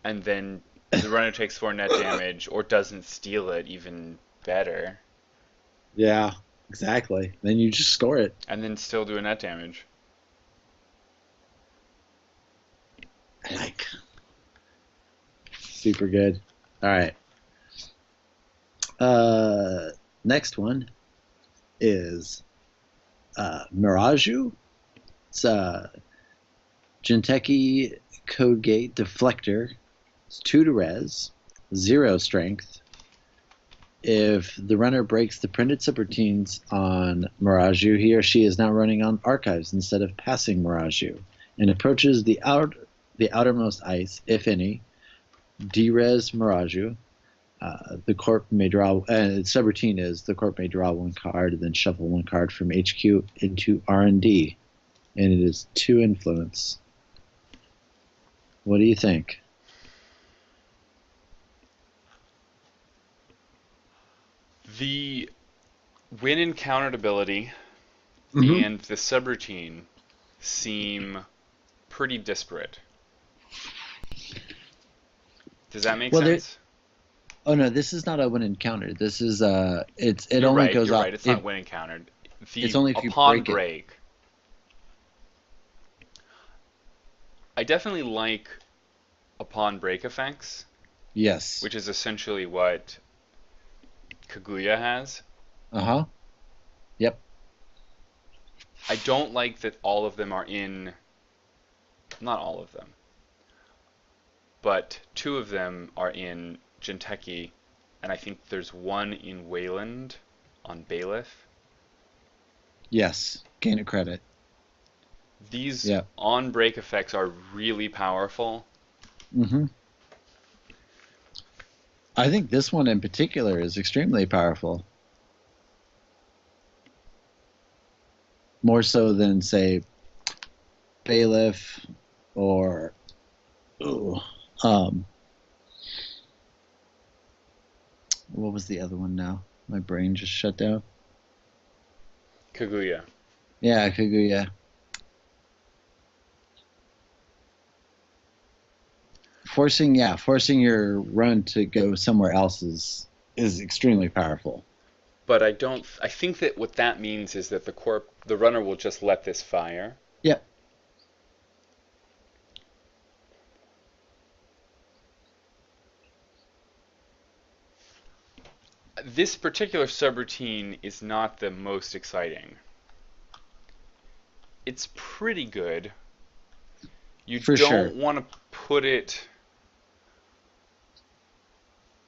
And then the runner takes 4 net damage or doesn't steal it, even better. Yeah, exactly. Then you just score it. And then still do a net damage. I like. Super good. All right. Next one is Miraju. It's Jinteki Codegate Deflector. It's 2 to res, 0 strength. If the runner breaks the printed subroutines on Miraju, he or she is now running on archives instead of passing Miraju, and approaches the outermost ice, if any. Derez Miraju. The corp may draw. Subroutine is the corp may draw 1 card and then shuffle 1 card from HQ into R&D, and it is 2 influence. What do you think? The when encountered ability Mm-hmm. and the subroutine seem pretty disparate. Does that make sense? Oh no, this is not a when encountered. This is it You're only right, goes you're off. right. It's not when encountered. It's only if you Upon break it. break. I definitely like upon break effects, Yes. which is essentially what Kaguya has. Uh-huh. Yep. I don't like that all of them are in, not all of them, but 2 of them are in Jinteki, and I think there's 1 in Wayland on Bailiff. Yes. Gain a credit. These Yep. on break effects are really powerful. Mm-hmm. I think this one in particular is extremely powerful. More so than, say, Bailiff or um, what was the other one now? My brain just shut down. Kaguya. Yeah, Kaguya. Forcing your run to go somewhere else is extremely powerful. But I think that what that means is that the runner will just let this fire. Yep. This particular subroutine is not the most exciting. It's pretty good. You For sure. don't want to put it.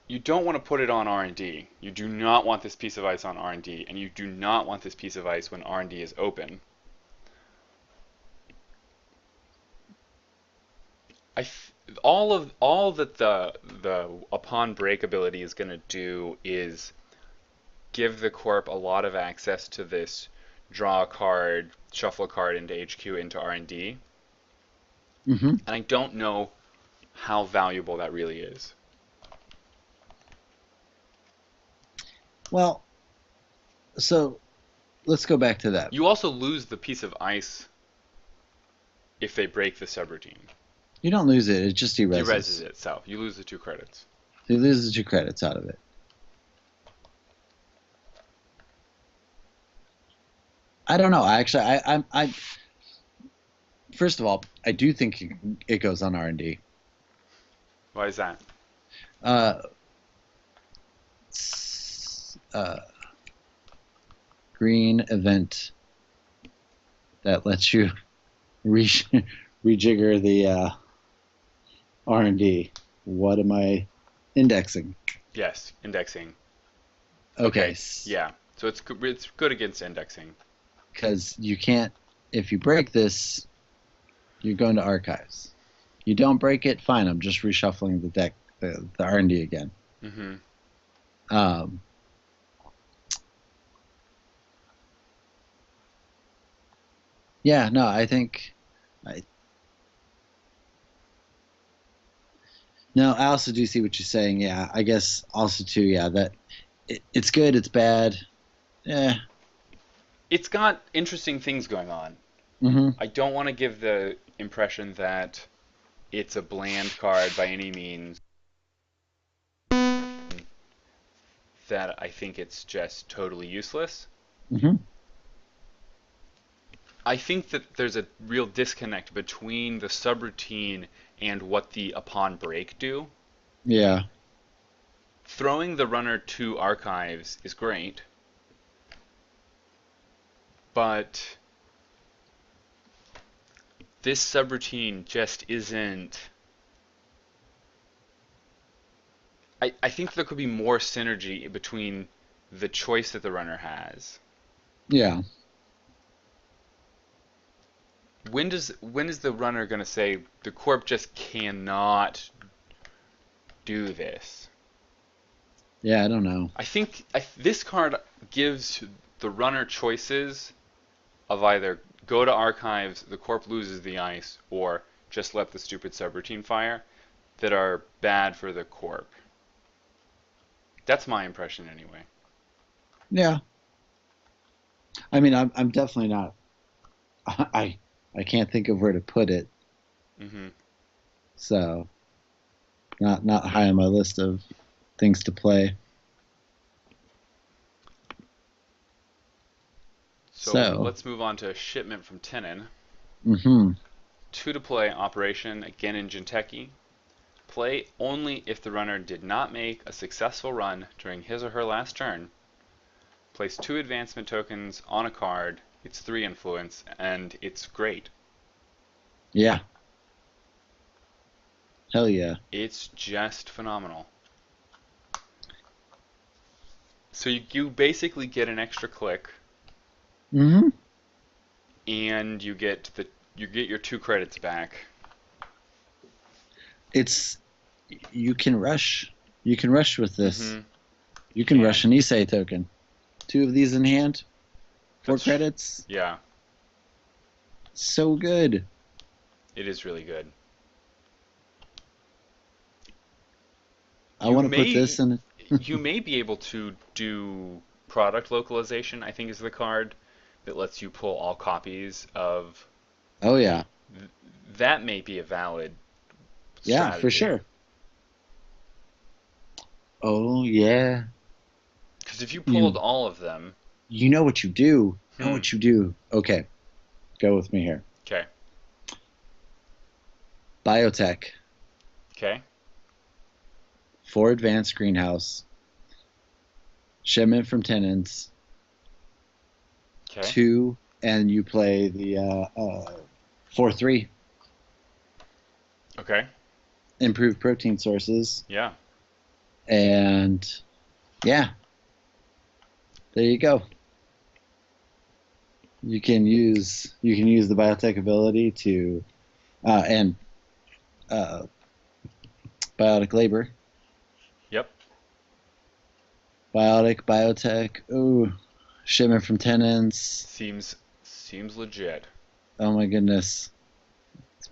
You don't want to put it on R&D. You do not want this piece of ice on R&D, and you do not want this piece of ice when R&D is open. All that the upon break ability is going to do is give the corp a lot of access to this draw a card, shuffle a card into HQ into R&D. Mm-hmm. And I don't know how valuable that really is. Well, so let's go back to that. You also lose the piece of ice if they break the subroutine. You don't lose it; it just It erases. reses it itself. You lose the 2 credits. You lose the 2 credits out of it. I don't know. I first of all, I do think it goes on R&D. Why is that? Green event that lets you rejigger the R&D. What am I indexing? Yes, indexing. Okay. Yeah. So it's good against indexing. Because you can't, if you break this, you're going to archives. You don't break it, fine. I'm just reshuffling the deck, the R&D again. Mm-hmm. Yeah, no, I think. No, I also do see what you're saying. Yeah, I guess also too. Yeah, that it's good, it's bad. Yeah. It's got interesting things going on. Mm-hmm. I don't want to give the impression that it's a bland card by any means. That I think it's just totally useless. Mm-hmm. I think that there's a real disconnect between the subroutine and what the upon break do. Yeah. Throwing the runner to archives is great, but This subroutine just isn't. I think there could be more synergy between the choice that the runner has. Yeah. When is the runner going to say the corp just cannot do this? Yeah, I don't know. I think this card gives the runner choices of either go to archives, the corp loses the ice, or just let the stupid subroutine fire that are bad for the corp. That's my impression anyway. Yeah. I mean, I'm definitely not. I can't think of where to put it. Hmm. So not high on my list of things to play. So So. let's move on to Shipment from Tennin. Mm-hmm. 2 to play operation, again in Jinteki. Play only if the runner did not make a successful run during his or her last turn. Place 2 advancement tokens on a card. It's 3 influence, and it's great. Yeah. Hell yeah. It's just phenomenal. So you basically get an extra click, Mm-hmm. and you get your 2 credits back. It's you can rush. You can rush with this. Mm-hmm. You can rush an Issei token. 2 of these in hand. 4 credits. Yeah. So good. It is really good. I want to put this in. You may be able to do product localization, I think is the card that lets you pull all copies of. Oh yeah. That may be a valid Yeah, strategy. for sure. Oh yeah. Because if you pulled all of them. You know what you do. You know what you do. Okay. Go with me here. Okay. Biotech. Okay. 4 advanced greenhouse. Shipment from Tenins. Okay. 2, and you play the 4/3. Okay. Improved protein sources. Yeah. And yeah. There you go. You can use the biotech ability to and biotic labor. Yep. Biotech. Ooh, shipment from Tenants. Seems legit. Oh my goodness,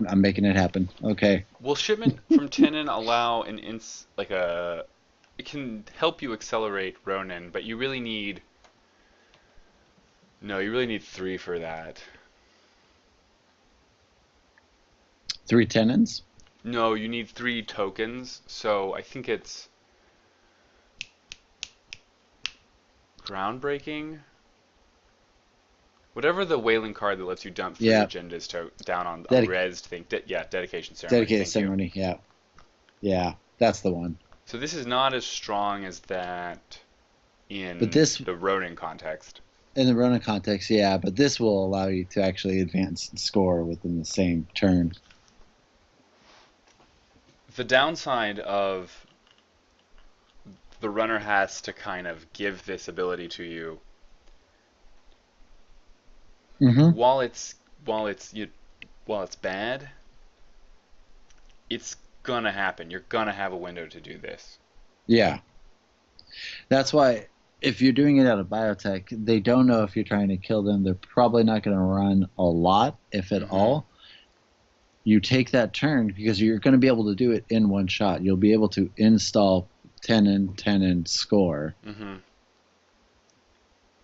I'm making it happen. Okay. Will Shipment from Tennin allow it can help you accelerate Ronin, but you really need. No, you really need 3 for that. 3 Tenants. No, you need 3 tokens. So I think it's groundbreaking. Whatever the whaling card that lets you dump 3 agendas down on a res thing. Dedication ceremony. Dedicated ceremony. Yeah. Yeah, that's the one. So this is not as strong as that in the Ronin context. In the Ronin context, yeah, but this will allow you to actually advance and score within the same turn. The downside of the runner has to kind of give this ability to you. Mm-hmm. While it's bad, it's gonna happen. You're gonna have a window to do this. Yeah. That's why if you're doing it out of biotech, they don't know if you're trying to kill them. They're probably not going to run a lot, if at all. You take that turn because you're going to be able to do it in one shot. You'll be able to install Tennin, score. Mm-hmm.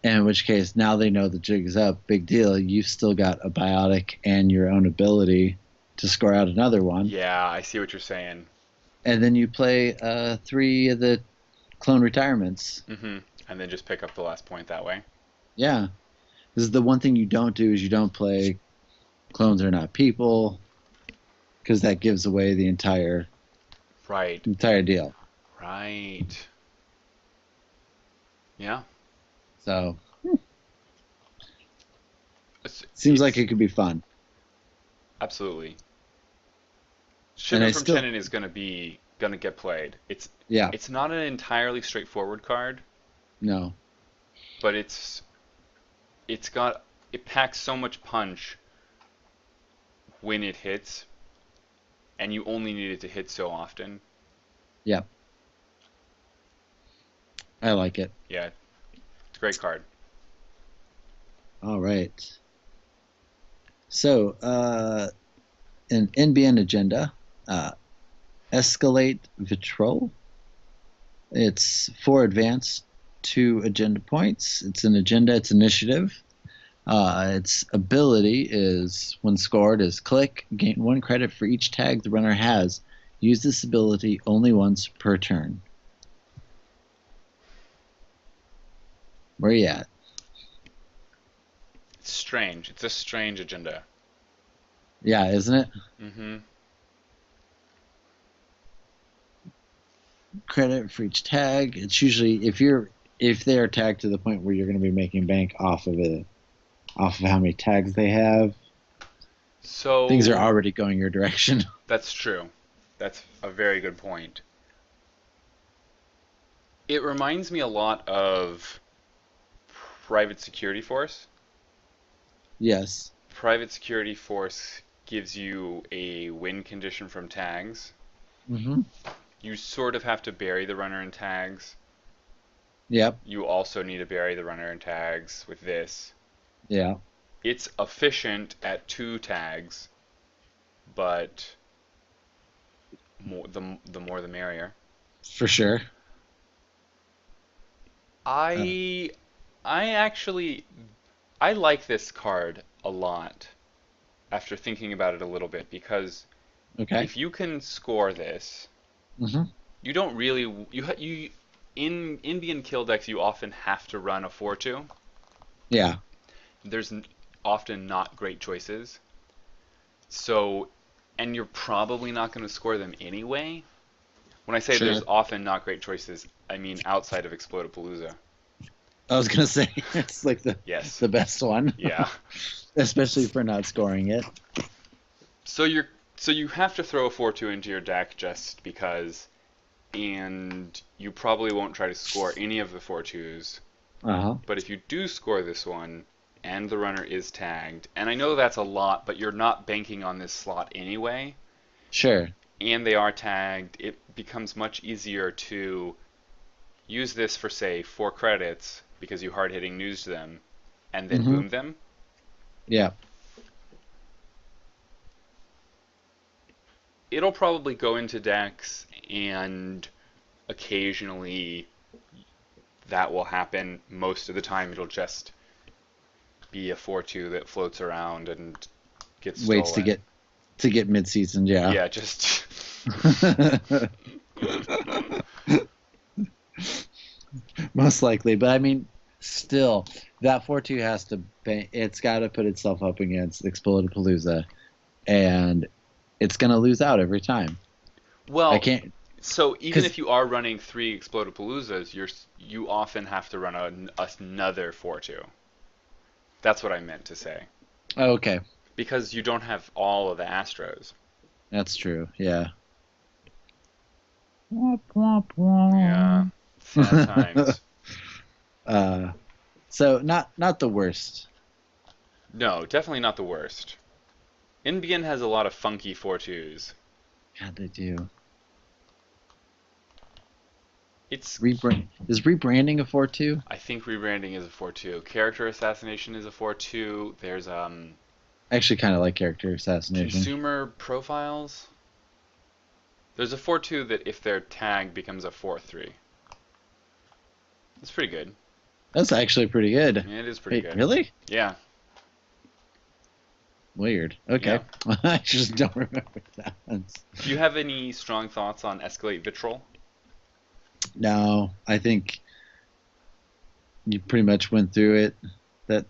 In which case, now they know the jig is up. Big deal. You've still got a biotic and your own ability to score out another one. Yeah, I see what you're saying. And then you play 3 of the clone retirements. Mm-hmm. And then just pick up the last point that way. Yeah. This is the one thing you don't do is you don't play clones are not people, because that gives away the entire deal. Right. Yeah. So seems like it could be fun. Absolutely. And I Shipment from still, Tennin is gonna get played. yeah, It's not an entirely straightforward card, no, but it packs so much punch when it hits, and you only need it to hit so often. yeah, I like it. Yeah, it's a great card. All right. So, an NBN agenda, uh, escalate Vitrol. It's 4 advance, 2 agenda points. It's an agenda, it's initiative. Its ability is, when scored, is click, gain 1 credit for each tag the runner has. Use this ability only once per turn. Where you at? It's strange. It's a strange agenda. Yeah, isn't it? Mm-hmm. Credit for each tag. It's usually if they are tagged to the point where you're going to be making bank off of it, off of how many tags they have. Things are So already going your direction. that's true. That's a very good point. It reminds me a lot of Private Security Force. Yes. Private Security Force gives you a win condition from tags. Mm-hmm. You sort of have to bury the runner in tags. Yep. You also need to bury the runner in tags with this. Yeah. It's efficient at 2 tags, but the more the merrier. For sure. Uh, I I actually I like this card a lot after thinking about it a little bit because okay. if you can score this, Mm-hmm. you don't really you in Indian kill decks you often have to run a 4/2. Yeah. There's often not great choices. So, and you're probably not going to score them anyway. When I say there's Sure. often not great choices, I mean outside of Explodapalooza. I was gonna say it's like Yes. the best one, Yeah. especially for not scoring it. So you have to throw a 4/2 into your deck just because, and you probably won't try to score any of the 4/2s. Uh-huh. But if you do score this one, and the runner is tagged, and I know that's a lot, but you're not banking on this slot anyway, Sure. and they are tagged, it becomes much easier to use this for, say, 4 credits, because you hard-hitting news them, and then Mm-hmm. boom them. Yeah. It'll probably go into decks, and occasionally that will happen. Most of the time it'll just be a 4/2 that floats around and gets Waits stolen. to get mid-season. Yeah. Yeah, just Most likely, but I mean, still, that 4-2 has to. It's got to put itself up against Explodapalooza, and it's gonna lose out every time. I well, can't so even because if you are running 3 Explodapaloozas, you often have to run another 4/2. That's what I meant to say. oh, okay, Because you don't have all of the Astros. that's true. Yeah. Yeah, sad times. uh, so not the worst. No, definitely not the worst. NBN has a lot of funky 4/2s. God, they do. It's Is rebranding a 4-2? I think rebranding is a 4/2. Character assassination is a 4/2. There's I actually kind of like character assassination. consumer profiles. There's a 4/2 that if they're tagged becomes a 4/3. That's pretty good. That's actually pretty good. Yeah, it is pretty Wait, good. really? Yeah. Weird. Okay. Yeah. I just don't remember that one. Do you have any strong thoughts on Escalate Vitrol? No, I think you pretty much went through it. That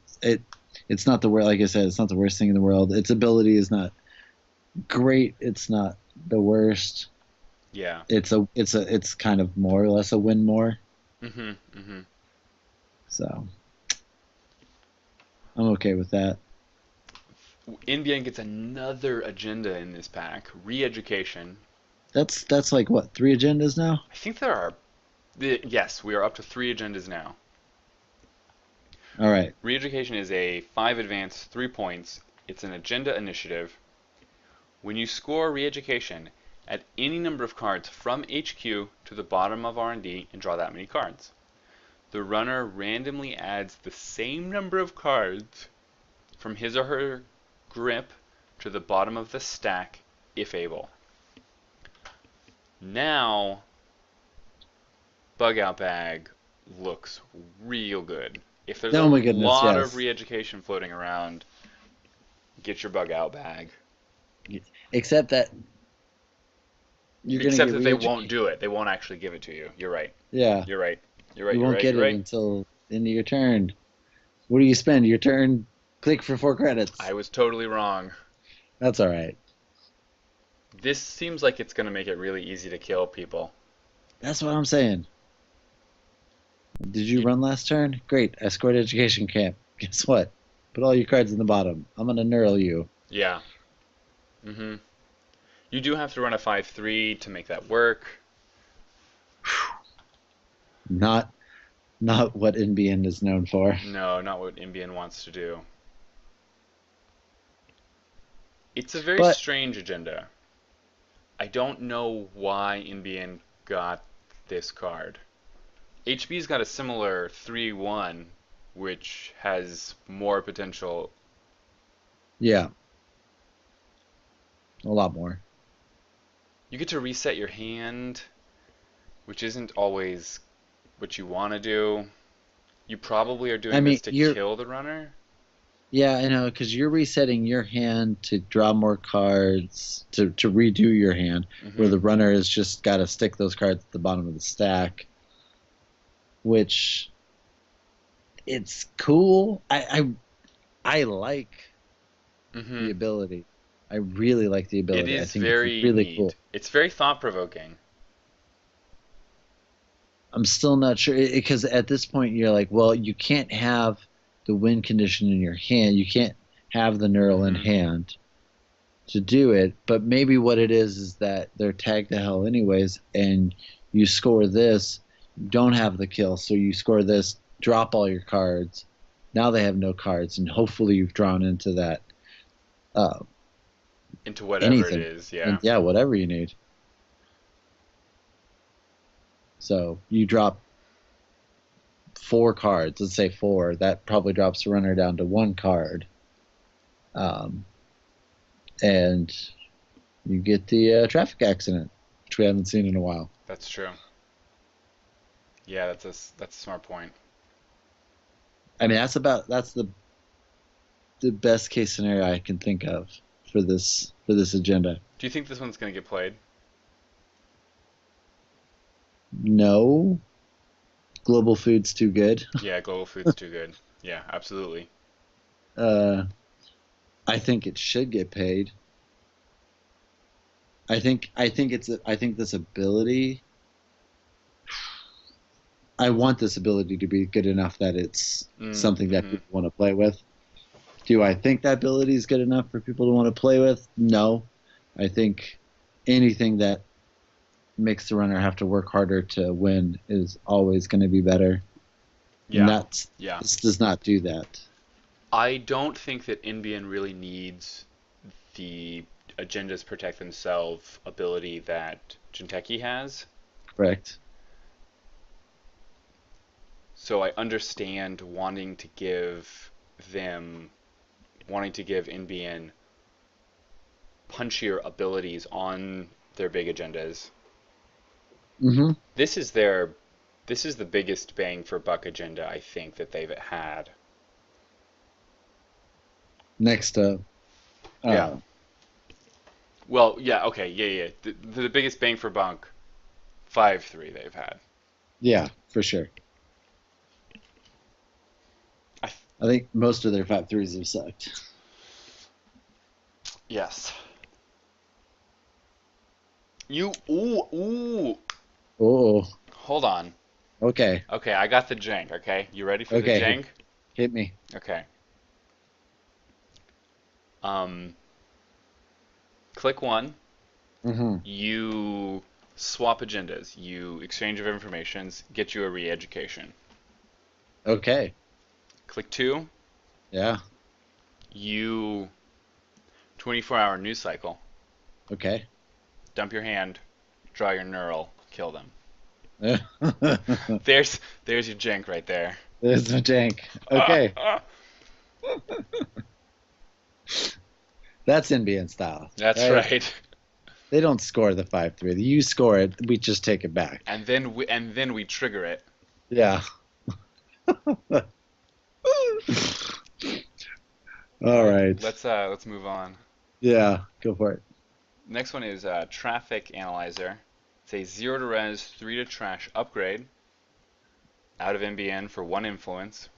it's not the worst. Like I said, it's not the worst thing in the world. Its ability is not great. It's not the worst. Yeah. It's kind of more or less a win more. Mm-hmm. Mm-hmm. So I'm okay with that. NBN gets another agenda in this pack, re-education. That's like what, 3 agendas now? I think there are, yes, we are up to 3 agendas now. All right. Re-education is a 5 advance, 3 points. It's an agenda initiative. When you score re-education, add any number of cards from HQ to the bottom of R&D and draw that many cards. The runner randomly adds the same number of cards from his or her grip to the bottom of the stack, if able. Now, Bug Out Bag looks real good. If there's Oh a my goodness, lot yes. of re-education floating around, get your Bug Out Bag. Except that you're going to Except get that they won't do it. They won't actually give it to you. You're right. Yeah. You're right. You're right. You You're won't right. get You're it right. until into your turn. What do you spend? Your turn, click for 4 credits. I was totally wrong. That's all right. This seems like it's going to make it really easy to kill people. That's what I'm saying. Did you run last turn? Great. I scored education camp. Guess what? Put all your cards in the bottom. I'm going to knurl you. Yeah. Mm-hmm. You do have to run a 5/3 to make that work. Not what NBN is known for. No, not what NBN wants to do. It's a very But strange agenda. I don't know why NBN got this card. HB's got a similar 3/1, which has more potential. yeah, a lot more. You get to reset your hand, which isn't always what you want to do. You probably are doing this to kill the runner. Yeah, I know, because you're resetting your hand to draw more cards, to redo your hand, where the runner has just got to stick those cards at the bottom of the stack, which it's cool. I like the ability. I really like the ability. It is I think very it's really neat. cool. It's very thought-provoking. I'm still not sure, because at this point you're like, well, you can't have the win condition in your hand. You can't have the neural in hand to do it. But maybe what it is that they're tagged to hell anyways, and you score this, you don't have the kill, so you score this, drop all your cards. Now they have no cards, and hopefully you've drawn into that. Into whatever anything. It is, yeah. And, yeah, whatever you need. So you drop 4 cards, let's say 4, that probably drops the runner down to 1 card. And you get the traffic accident, which we haven't seen in a while. That's true. Yeah, that's a smart point. I mean, that's the best case scenario I can think of for this agenda. Do you think this one's going to get played? No. Global food's too good. Yeah, global food's too good. Yeah, absolutely. I think it should get paid. I think this ability. I want this ability to be good enough that it's something that people want to play with. Do I think that ability is good enough for people to want to play with? No. I think anything that makes the runner have to work harder to win is always going to be better. Yeah. And this does not do that. I don't think that NBN really needs the agendas protect themselves ability that Jinteki has. Correct. So I understand wanting to give NBN punchier abilities on their big agendas. Mm-hmm. This is the biggest bang for buck agenda I think that they've had. Next up. Yeah. Well, yeah, okay, yeah. The biggest bang for buck 5/3 they've had. Yeah, for sure. I think most of their 5/3s have sucked. Yes. Ooh. Oh. Hold on. Okay. Okay, I got the jank, okay? You ready for the jank? Hit me. Okay. Um, Click one. Mm-hmm. You swap agendas. You exchange of informations. Get you a re-education. Okay. Click two. Yeah. You 24-hour news cycle. Okay. Dump your hand. Draw your neural. Kill them. There's There's your jank right there. my jank. Okay. That's NBN style. That's right. They don't score the 5-3. You score it, we just take it back. And then we trigger it. Yeah. All right. Let's move on. Yeah, go for it. Next one is Traffic Analyzer. It's a 0 to res, 3 to trash upgrade. Out of NBN for 1 influence.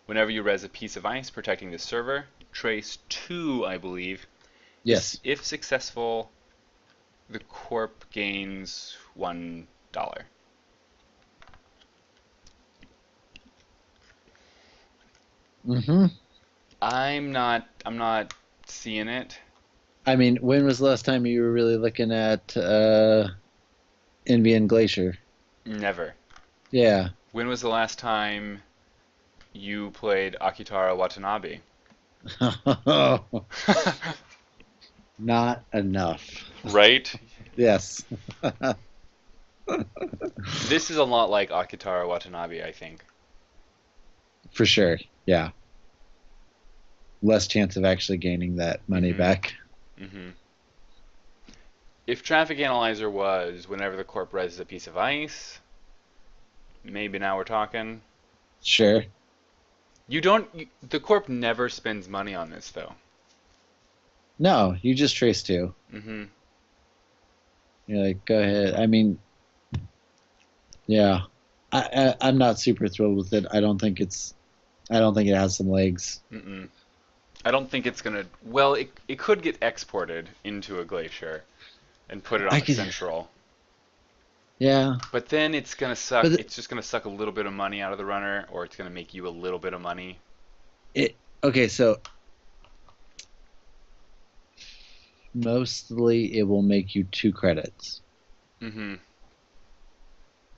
Whenever you res a piece of ice protecting the server, trace 2, I believe. Yes. If successful, the corp gains $1. Mm-hmm. I'm not seeing it. I mean, when was the last time you were really looking at NBN Glacier? Never. Yeah. When was the last time you played Akitara Watanabe? Not enough. Right? Yes. This is a lot like Akitara Watanabe, I think. For sure. Yeah. Less chance of actually gaining that money back. Mm-hmm. If Traffic Analyzer was whenever the corp reses a piece of ice, maybe now we're talking. Sure. The corp never spends money on this though. No, you just trace 2. Mm-hmm. You're like, go ahead. I mean, yeah. I'm not super thrilled with it. I don't think it has some legs. Mm-mm. I don't think it's gonna. Well, it could get exported into a glacier and put it on the central. Yeah. But then it's gonna suck. It's just gonna suck a little bit of money out of the runner, or it's gonna make you a little bit of money. Okay, so mostly it will make you 2 credits. Mm-hmm.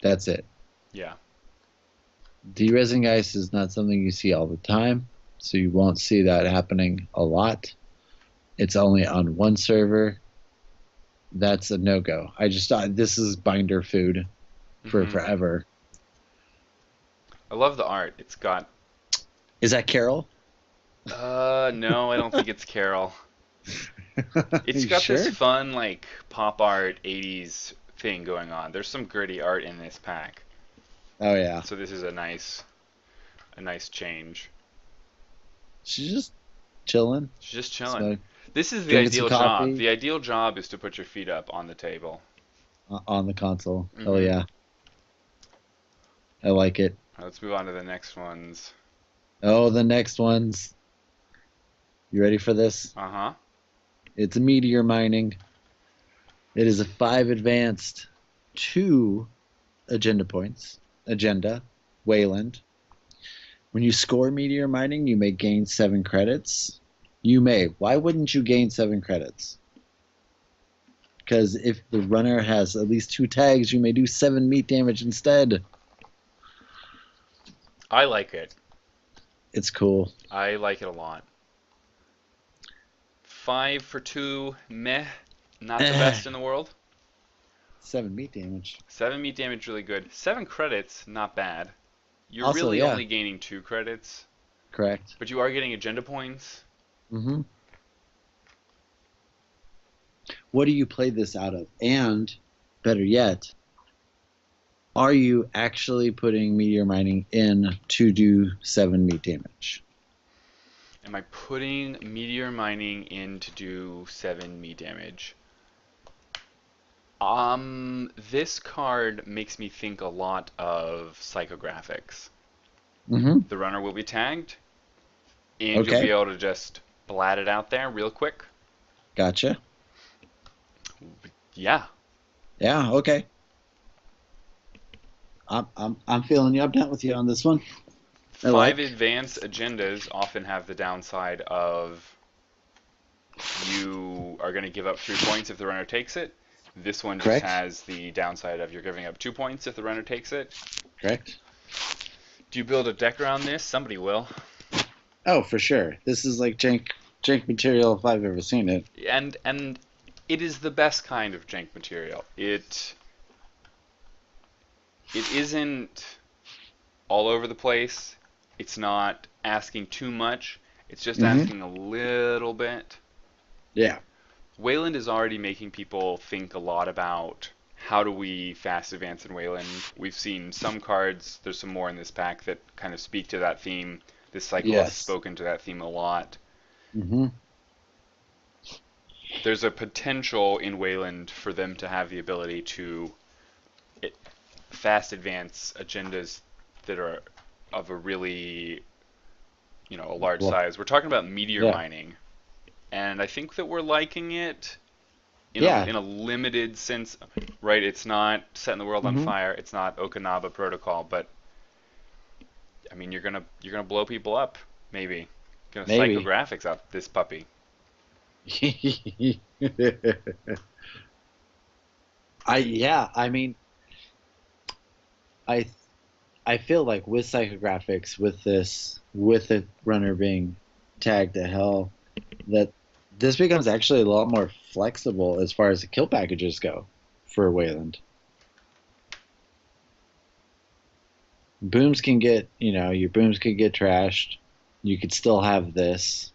That's it. Yeah. Derezzing ice is not something you see all the time, so you won't see that happening a lot. It's only on one server. That's a no-go. I just thought this is binder food for forever. I love the art. It's got. Is that Carol? No, I don't think it's Carol. It's got this fun, like, pop art 80s thing going on. There's some gritty art in this pack. Oh, yeah. So this is a nice change. She's just chilling. She's just chilling. Smoke. This is the ideal job. The ideal job is to put your feet up on the table. On the console. Mm-hmm. Oh, yeah. I like it. Let's move on to the next ones. Oh, the next ones. You ready for this? Uh-huh. It's a meteor mining. It is a 5 advanced, 2 agenda points. Agenda, Wayland. When you score meteor mining, you may gain 7 credits. You may. Why wouldn't you gain 7 credits? Because if the runner has at least 2 tags, you may do 7 meat damage instead. I like it. It's cool. I like it a lot. 5 for 2, meh. Not the best in the world. 7 meat damage. 7 meat damage, really good. 7 credits, not bad. You're also, really only gaining 2 credits. Correct. But you are getting agenda points. Mm-hmm. What do you play this out of? And, better yet, are you actually putting meteor mining in to do 7 meat damage? Am I putting meteor mining in to do 7 meat damage? This card makes me think a lot of psychographics. Mm-hmm. The runner will be tagged, and you'll be able to just blat it out there real quick. Gotcha. Yeah. Yeah. Okay. I'm feeling you. I'm down with you on this one. 5 advanced agendas often have the downside of you are going to give up 3 points if the runner takes it. This one just Correct. has the downside of you're giving up 2 points if the runner takes it. Correct. Do you build a deck around this? Somebody will. Oh, for sure. This is like jank material if I've ever seen it. And it is the best kind of jank material. It isn't all over the place. It's not asking too much. It's just Mm-hmm. asking a little bit. Yeah. Wayland is already making people think a lot about how do we fast advance in Wayland. We've seen some cards, there's some more in this pack that kind of speak to that theme. This cycle has Yes. spoken to that theme a lot. Mm-hmm. There's a potential in Wayland for them to have the ability to fast advance agendas that are of a really, a large Well, size. We're talking about meteor yeah. mining, and I think that we're liking it Yeah. in a limited sense, right? It's not setting the world on Mm-hmm. fire. It's not Okinawa Protocol, but I mean, you're gonna blow people up, maybe. Gonna Maybe. psychographics out this puppy. I mean, I I feel like with psychographics, with the runner being tagged to hell, that this becomes actually a lot more flexible as far as the kill packages go for Wayland. Booms can get, your booms could get trashed. You could still have this.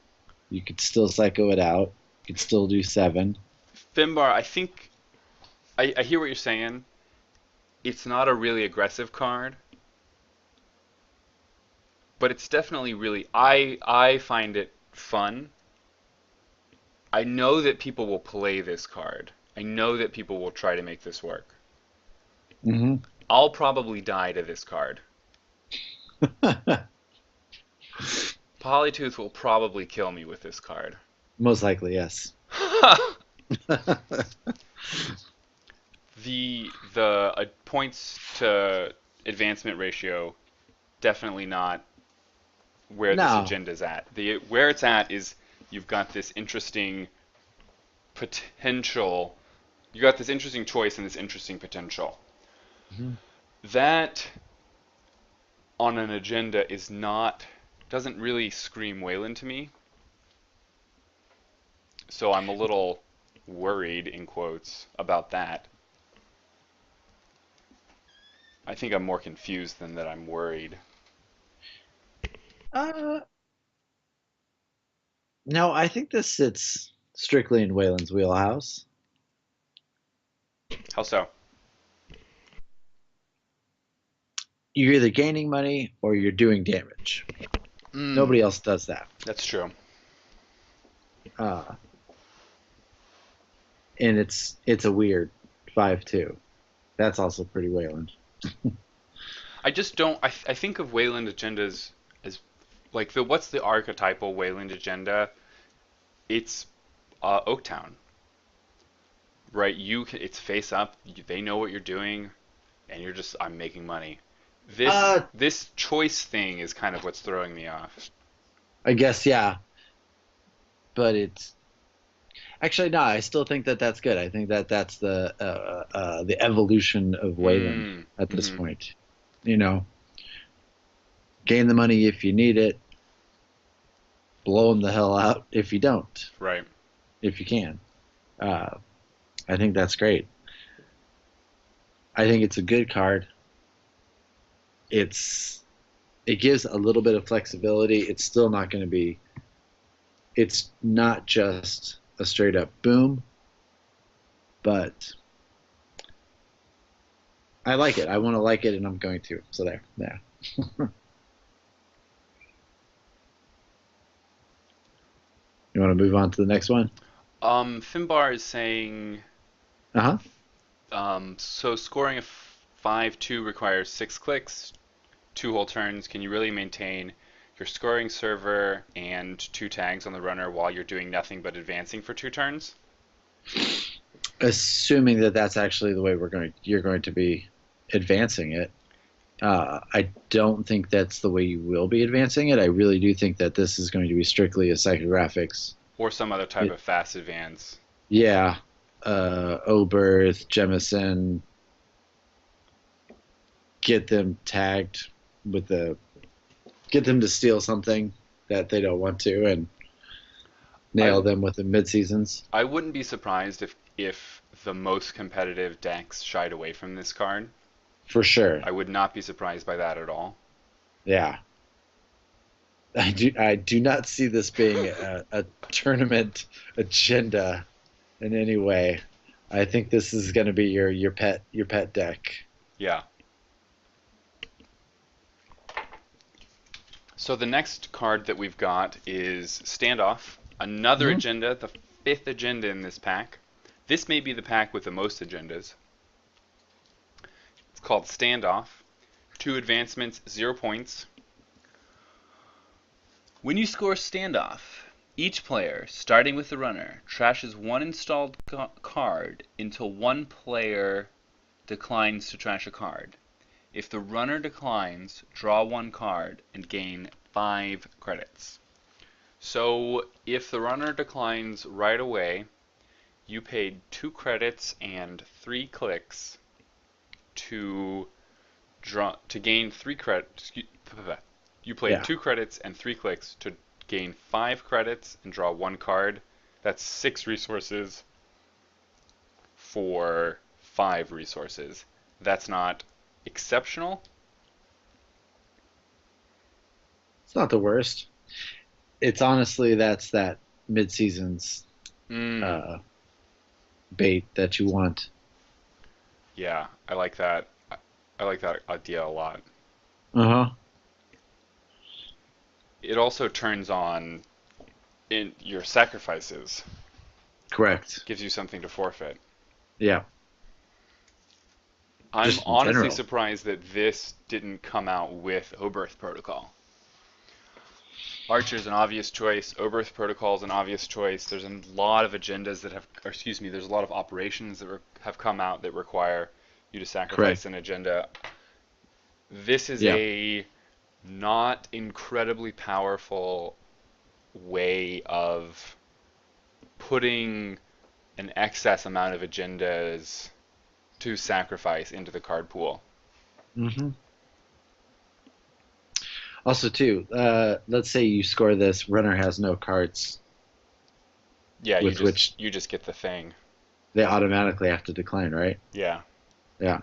You could still psycho it out. You could still do 7. Finbar, I think I hear what you're saying. It's not a really aggressive card, but it's definitely really I find it fun. I know that people will play this card. I know that people will try to make this work. Hmm. I'll probably die to this card. Polytooth will probably kill me with this card. Most likely, yes. The points to advancement ratio definitely not where this No. agenda's at. Where it's at is you've got this interesting potential. You got this interesting choice and this interesting potential. Mhm. That on an agenda doesn't really scream Wayland to me. So I'm a little worried in quotes about that. I think I'm more confused than that I'm worried. Uh, no, I think this sits strictly in Wayland's wheelhouse. How so? You're either gaining money or you're doing damage. Mm, Nobody else does that. that's true. Uh, and it's a weird 5-2. That's also pretty Wayland. I just don't. I think of Wayland agendas as like what's the archetypal Wayland agenda? It's Oaktown, right? It's face up. They know what you're doing, and you're just I'm making money. This Uh, this choice thing is kind of what's throwing me off. I guess yeah, but it's actually no. I still think that that's good. I think that that's the evolution of Wayland Mm, at this hmm. point. You know, gain the money if you need it, blow them the hell out if you don't, Right. if you can. Uh, I think that's great. I think it's a good card. It's it gives a little bit of flexibility. It's still not going to be. It's not just a straight up boom, but I like it. I want to like it, and I'm going to. So there. You want to move on to the next one? Finbar is saying Uh huh. so scoring a 5-2 requires 6 clicks, 2 whole turns. Can you really maintain your scoring server and 2 tags on the runner while you're doing nothing but advancing for 2 turns? Assuming that that's actually the way you're going to be advancing it. I don't think that's the way you will be advancing it. I really do think that this is going to be strictly a psychographics Or some other type It, of fast advance. yeah, Oberth, Jemison, get them tagged with the get them to steal something that they don't want to, and nail I them with the mid seasons. I wouldn't be surprised if the most competitive decks shied away from this card. For sure. I would not be surprised by that at all. Yeah. I do not see this being a tournament agenda in any way. I think this is going to be your pet deck. Yeah. So the next card that we've got is Standoff. Another Hmm. agenda, the fifth agenda in this pack. This may be the pack with the most agendas. It's called Standoff. 2 advancements, 0 points. When you score Standoff, each player, starting with the runner, trashes one installed card until one player declines to trash a card. If the runner declines, draw 1 card and gain 5 credits. So if the runner declines right away, you paid 2 credits and 3 clicks to gain 3 credits. You played Yeah. 2 credits and 3 clicks to gain 5 credits and draw 1 card. That's 6 resources for 5 resources. That's not exceptional. It's not the worst. It's honestly that's that mid seasons Mm, uh, bait that you want. yeah, I like that. I like that idea a lot. Uh huh. It also turns on in your sacrifices, Correct. gives you something to forfeit. Yeah. I'm Just in honestly general. surprised that this didn't come out with Oberth Protocol. Archer's an obvious choice. Oberth Protocol is an obvious choice. There's a lot of agendas that have, or excuse me, there's a lot of operations that have come out that require you to sacrifice Correct. an agenda. This is Yeah. a not incredibly powerful way of putting an excess amount of agendas to sacrifice into the card pool. Hmm. Also, too, let's say you score this, runner has no cards Yeah, with which you just get the thing. they automatically have to decline, right? Yeah. Yeah.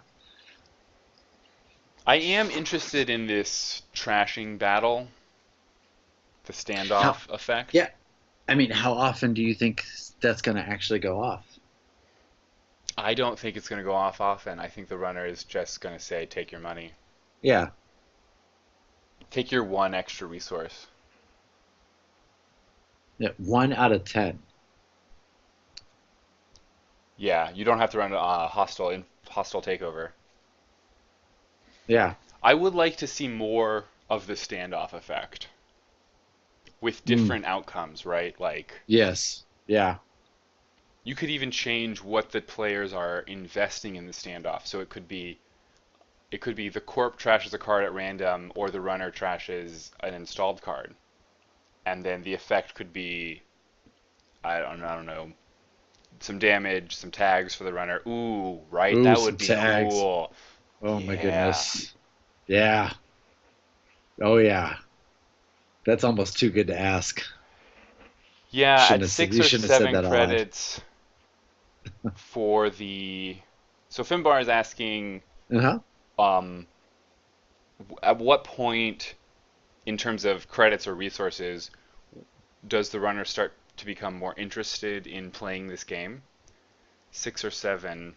I am interested in this trashing battle, the How? standoff effect. Yeah. I mean, how often do you think that's going to actually go off? I don't think it's going to go off often. I think the runner is just going to say, take your money. Yeah. Take your 1 extra resource. Yeah. 1 out of 10. Yeah, you don't have to run a hostile takeover. Yeah. I would like to see more of the standoff effect with Mm. different outcomes, right? Like Yes. Yeah. you could even change what the players are investing in the standoff. So it could be the corp trashes a card at random or the runner trashes an installed card. And then the effect could be I don't know, some damage, some tags for the runner. Ooh, right? Ooh, That would some be tags. cool. Oh my Yeah. goodness. Yeah. Oh yeah. That's almost too good to ask. Yeah, at Shouldn't have said, six you or shouldn't have said seven that aloud. credits for the. So Finbar is asking, Uh-huh. um, at what point, in terms of credits or resources, does the runner start to become more interested in playing this game? 6 or 7.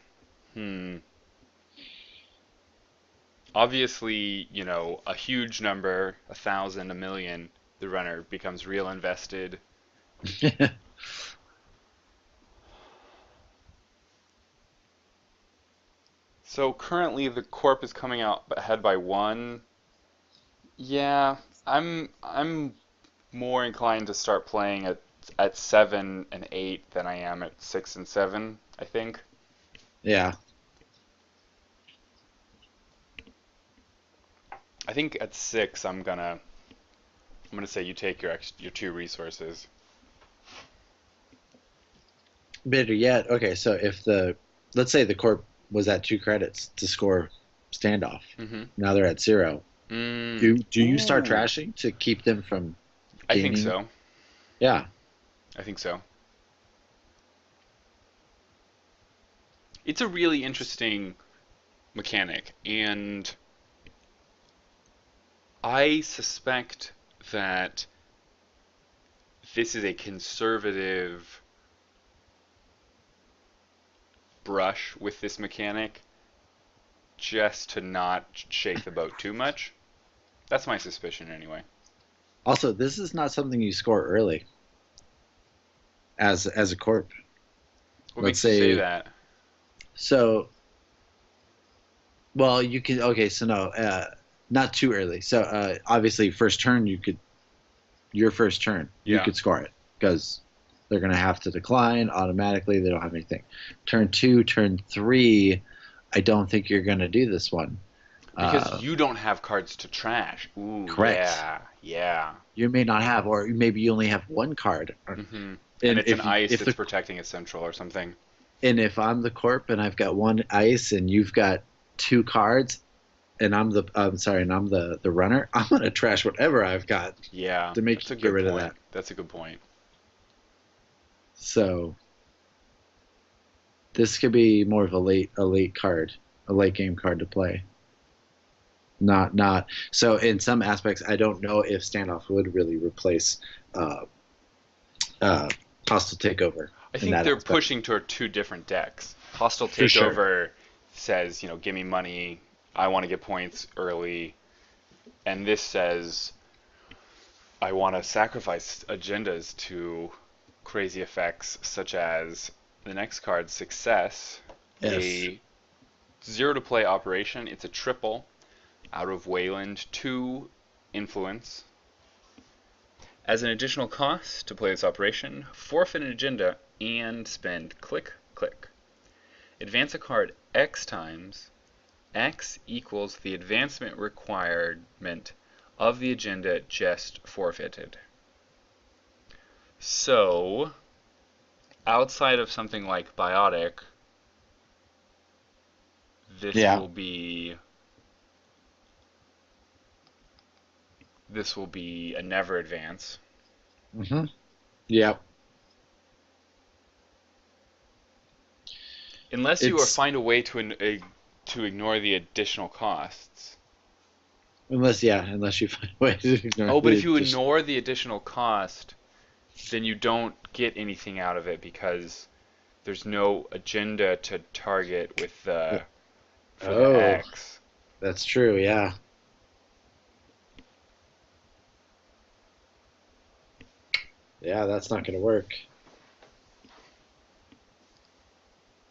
Hmm. Obviously, a huge number, 1,000, a million, the runner becomes real invested. So currently the corp is coming out ahead by 1. Yeah, I'm more inclined to start playing at 7 and 8 than I am at 6 and 7, I think. Yeah. I think at 6 I'm gonna say you take your 2 resources. Better yet, okay, so if let's say the corp was at 2 credits to score standoff, Mm-hmm. now they're at 0. Do you start Ooh. trashing to keep them from I think gaining? so. Yeah. I think so. It's a really interesting mechanic, and I suspect that this is a conservative brush with this mechanic just to not shake the boat too much. That's my suspicion anyway. Also, this is not something you score early as a corp. What Let's makes you say say that? so. Well, you could. Okay, so no, not too early. So obviously, first turn your first turn you Yeah. could score it because they're gonna have to decline automatically. They don't have anything. Turn 2, turn 3. I don't think you're gonna do this one. Because Uh, you don't have cards to trash. Ooh, correct. yeah. Yeah. You may not have, or maybe you only have one card. Mm-hmm. And And it's an if ice if that's the protecting a central or something. and if I'm the corp and I've got one ice and you've got 2 cards and I'm sorry, and I'm the runner, I'm gonna trash whatever I've got Yeah, to make that's you a get good rid of point. that. That's a good point. So this could be more of a late card, a late game card to play. Not so in some aspects, I don't know if standoff would really replace uh, uh, hostile takeover I in think that they're aspect pushing toward two different decks. Hostile for sure. Takeover says, give me money. I want to get points early. And this says, I want to sacrifice agendas to crazy effects, such as the next card, Success, Yes. a zero to play operation. It's a triple out of Wayland, 2 influence. As an additional cost to play this operation, forfeit an agenda and spend click, click. Advance a card X times. X equals the advancement requirement of the agenda just forfeited. So, outside of something like Biotic, this Yeah. will be this will be a never advance. Hmm. Yeah. Unless you It's find a way to ignore the additional costs. unless you find a way to ignore Oh, but if the you just ignore the additional cost, then you don't get anything out of it because there's no agenda to target with the for the oh, X. that's true. Yeah. Yeah, that's not going to work.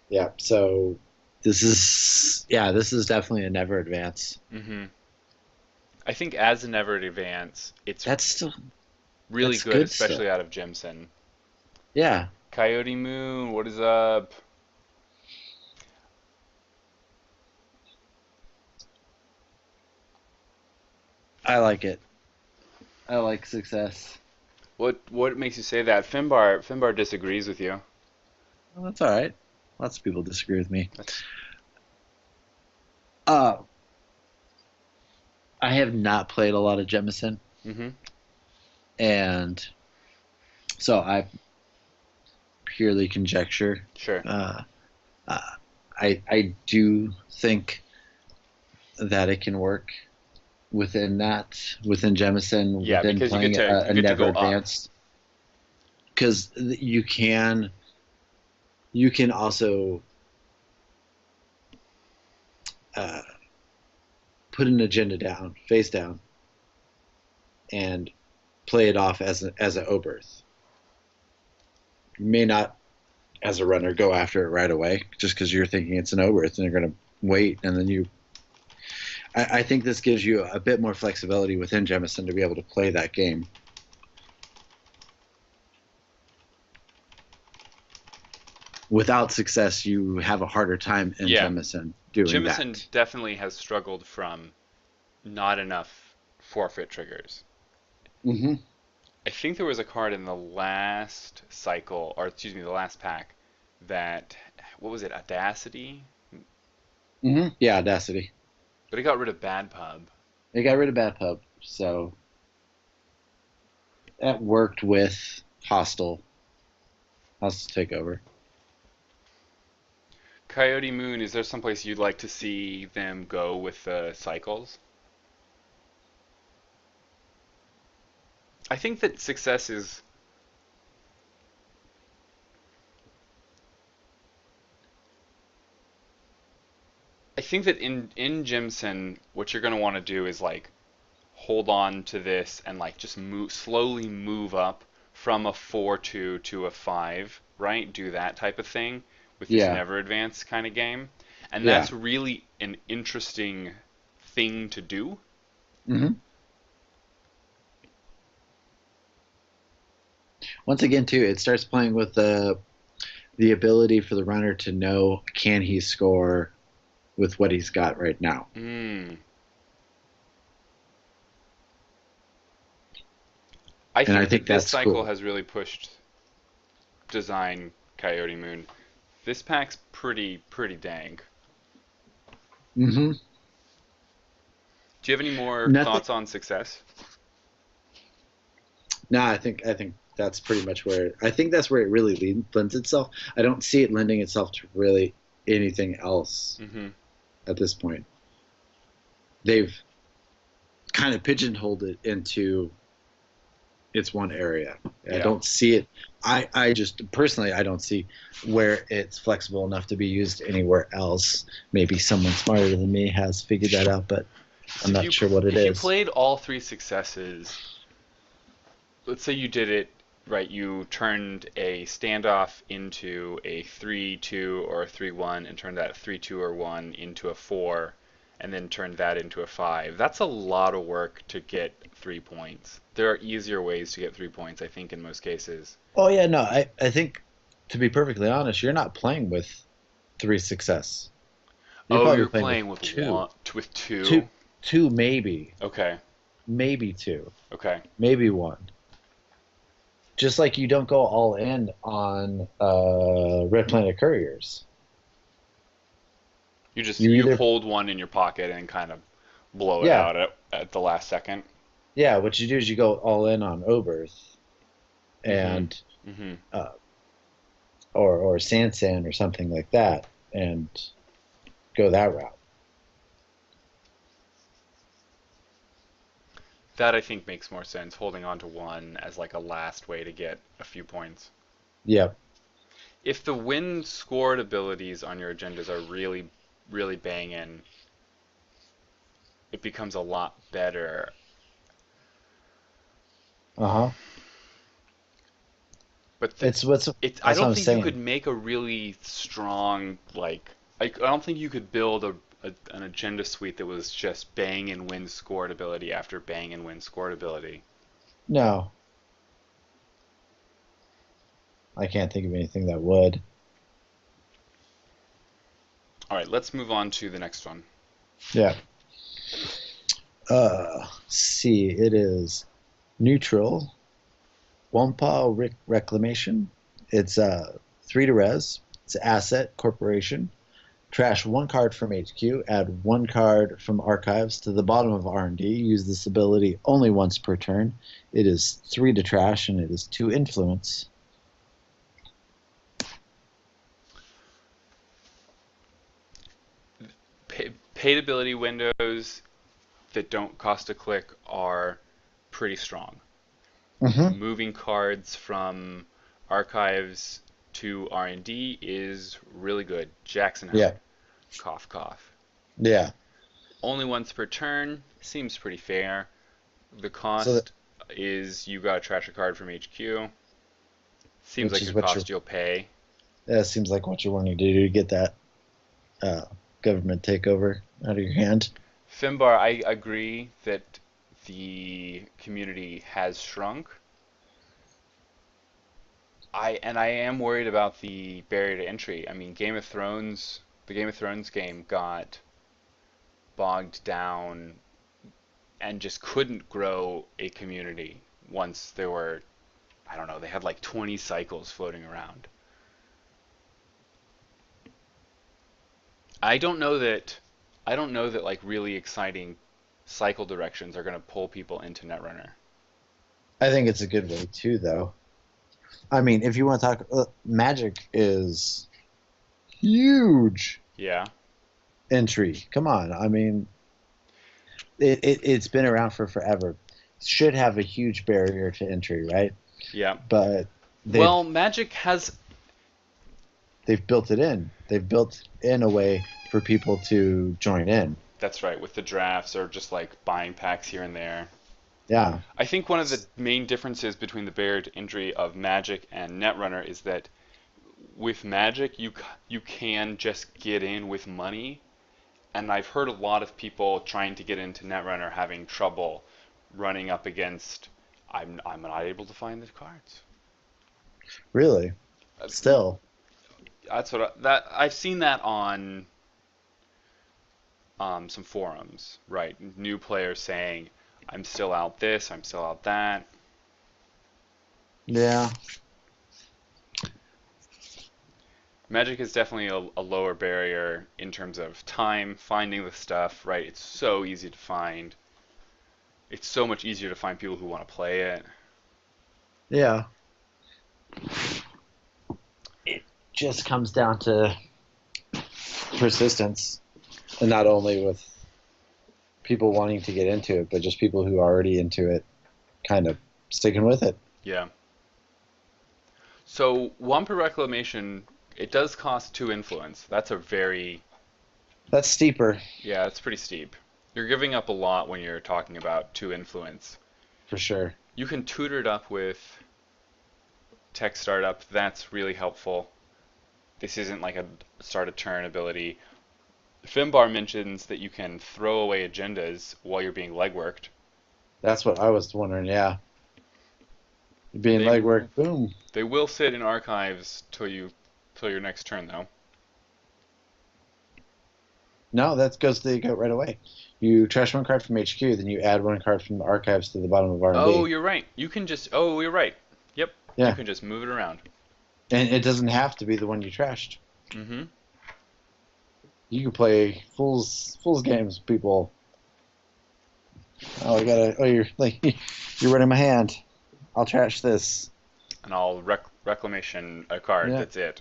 Yeah. So this is definitely a never advance. Hmm. I think as a never advance, it's That's still really that's good, good still. especially out of Jimson. Yeah, Coyote Moon, what is up? I like it. I like success. What makes you say that? Finbar disagrees with you. Well, that's all right. Lots of people disagree with me. That's Uh, I have not played a lot of Jemison, hmm and so I purely conjecture. sure. Uh, uh, I do think that it can work within Jemison, Yeah, within because playing you a get to never go up. advanced, because you can also uh, put an agenda down, face down, and play it off as an Oberth. You may not, as a runner, go after it right away just because you're thinking it's an Oberth and you're going to wait, and then you. I think this gives you a bit more flexibility within Jemison to be able to play that game. Without success, you have a harder time in Yeah, Jemison doing Jimison that. definitely has struggled from not enough forfeit triggers. Hmm. I think there was a card in the last cycle, or excuse me, the last pack, that, what was it, Audacity? Yeah, Audacity. But it got rid of Bad Pub. They got rid of Bathtub, so that worked with Hostile Takeover. Coyote Moon, is there someplace you'd like to see them go with the cycles? I think that success is. I think that in Jimson, what you're gonna want to do is like hold on to this and like just slowly move up from a 4-2 to a 5, right? Do that type of thing with this Yeah, never advance kind of game. And yeah. that's really an interesting thing to do. hmm Once again, too, it starts playing with the ability for the runner to know can he score with what he's got right now. Mm. I And I think think that this that's cycle cool. has really pushed design Coyote Moon. This pack's pretty dang. hmm Do you have any more Nothing. thoughts on success? No, I think that's pretty much where I think that's where it really lends itself. I don't see it lending itself to really anything else Mm-hmm. at this point. They've kind of pigeonholed it into its one area. I Yeah. don't see it. I just personally I don't see where it's flexible enough to be used anywhere else. Maybe someone smarter than me has figured that out, but I'm So not sure what it if you is. played all three successes, let's say you did it right, you turned a standoff into a 3-2 or a 3-1 and turned that 3-2 or 1 into a 4 and then turned that into a 5. That's a lot of work to get 3 points. There are easier ways to get 3 points, I think, in most cases. Oh yeah, no, I think to be perfectly honest, you're not playing with three success. You're Oh, probably you're playing with playing with two, one, with two, two? two maybe, Okay, maybe two, okay. maybe one. Just like you don't go all in on Red Planet Couriers. You You either, hold one in your pocket and kind of blow it yeah, out at the last second. yeah. What you do is you go all in on Oberth Mm-hmm. and Mm-hmm. uh, or Sansan or something like that, and go that route. That I think makes more sense, holding on to one as like a last way to get a few points. Yep. If the win scored abilities on your agendas are really banging, it becomes a lot better. Uh huh. But It's what's I that's what don't I'm think you could saying. make a really strong like I don't think you could build an agenda suite that was just bang and win scored ability after bang and win scored ability. No, I can't think of anything that would. All right, let's move on to the next one. Yeah. See, it is neutral. Wampa Reclamation. It's 3 to res. It's asset corporation. Trash one card from HQ. Add one card from archives to the bottom of R&D. Use this ability only once per turn. It is 3 to trash and it is 2 influence. Paid ability windows that don't cost a click are pretty strong. Mm-hmm. Moving cards from archives to R&D is really good. Jackson Yeah. Hope. Cough, cough. Yeah. Only once per turn seems pretty fair. The So, cost is you gotta trash a card from HQ. Seems which like a is what you're. cost you'll pay. That seems like what you're wanting to do to get that uh, government takeover out of your hand. Finbar, I agree that the community has shrunk. I am worried about the barrier to entry. I mean, the Game of Thrones game got bogged down and just couldn't grow a community once there were, I don't know, they had like 20 cycles floating around. I don't know that like really exciting cycle directions are going to pull people into Netrunner. I think it's a good way too, though. I mean, if you want to talk, Magic is huge Yeah. entry. Come on, I mean, it's been around for forever. Should have a huge barrier to entry, right? Yeah. But they've Well, Magic has they've built it in. They've built in a way for people to join in. that's right with the drafts or just like buying packs here and there. Yeah, I think one of the main differences between the barrier to entry of Magic and Netrunner is that with Magic you can just get in with money, and I've heard a lot of people trying to get into Netrunner having trouble running up against I'm not able to find the cards. really. Uh, Still, That's that I've seen that on some forums, right? New players saying I'm still out this, I'm still out that. yeah. Magic is definitely a lower barrier in terms of time finding the stuff, right? It's so easy to find. It's so much easier to find people who want to play it. Yeah. It just comes down to persistence, and not only with people wanting to get into it, but just people who are already into it, kind of sticking with it. Yeah. So one per reclamation, it does cost 2 influence. That's a very That's steeper, yeah, that's pretty steep. You're giving up a lot when you're talking about 2 influence. for sure. You can tutor it up with tech startup. That's really helpful. This isn't like a start a turn ability. Finbar mentions that you can throw away agendas while you're being legworked. That's what I was wondering. Yeah, being They legwork, boom. they will sit in archives till your next turn though. No, that goes to the goat right away. You trash one card from HQ, then you add one card from the archives to the bottom of Oh, R&D. you're right. You can just oh, you're right. Yep. You Yeah, can just move it around. and it doesn't have to be the one you trashed. Mm-hmm. You can play fools games, people. Oh, I gotta. Oh, you're like you're running my hand. I'll trash this. And I'll reclamation a card. Yeah, That's it.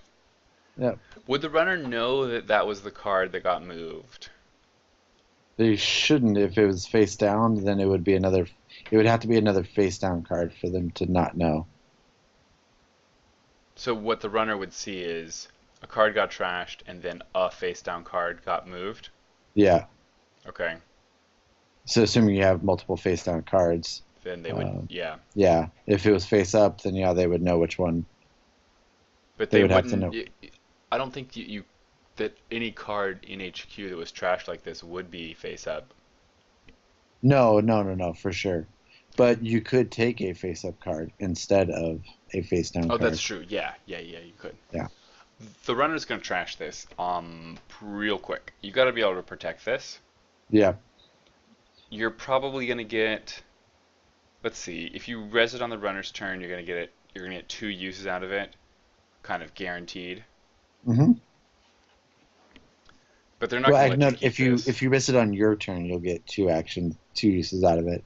yeah. Would the runner know that that was the card that got moved? They shouldn't. If it was face down, then it would be another. It would have to be another face down card for them to not know. So what the runner would see is a card got trashed and then a face down card got moved. Yeah. Okay. So assuming you have multiple face down cards, Then they would yeah. yeah. If it was face up, then yeah, they would know which one. But They they would have to know. wouldn't I don't think you that any card in HQ that was trashed like this would be face up. No, no, no, no, for sure. But you could take a face up card instead of a face down Oh, card. that's true. Yeah, you could. Yeah. The runner's gonna trash this real quick. You got to be able to protect this. Yeah. You're probably gonna get. Let's see. If you res it on the runner's turn, you're gonna get it. You're gonna get 2 uses out of it, kind of guaranteed. Mm-hmm. But they're not Well, gonna let you keep this. if you miss it on your turn, you'll get two uses out of it.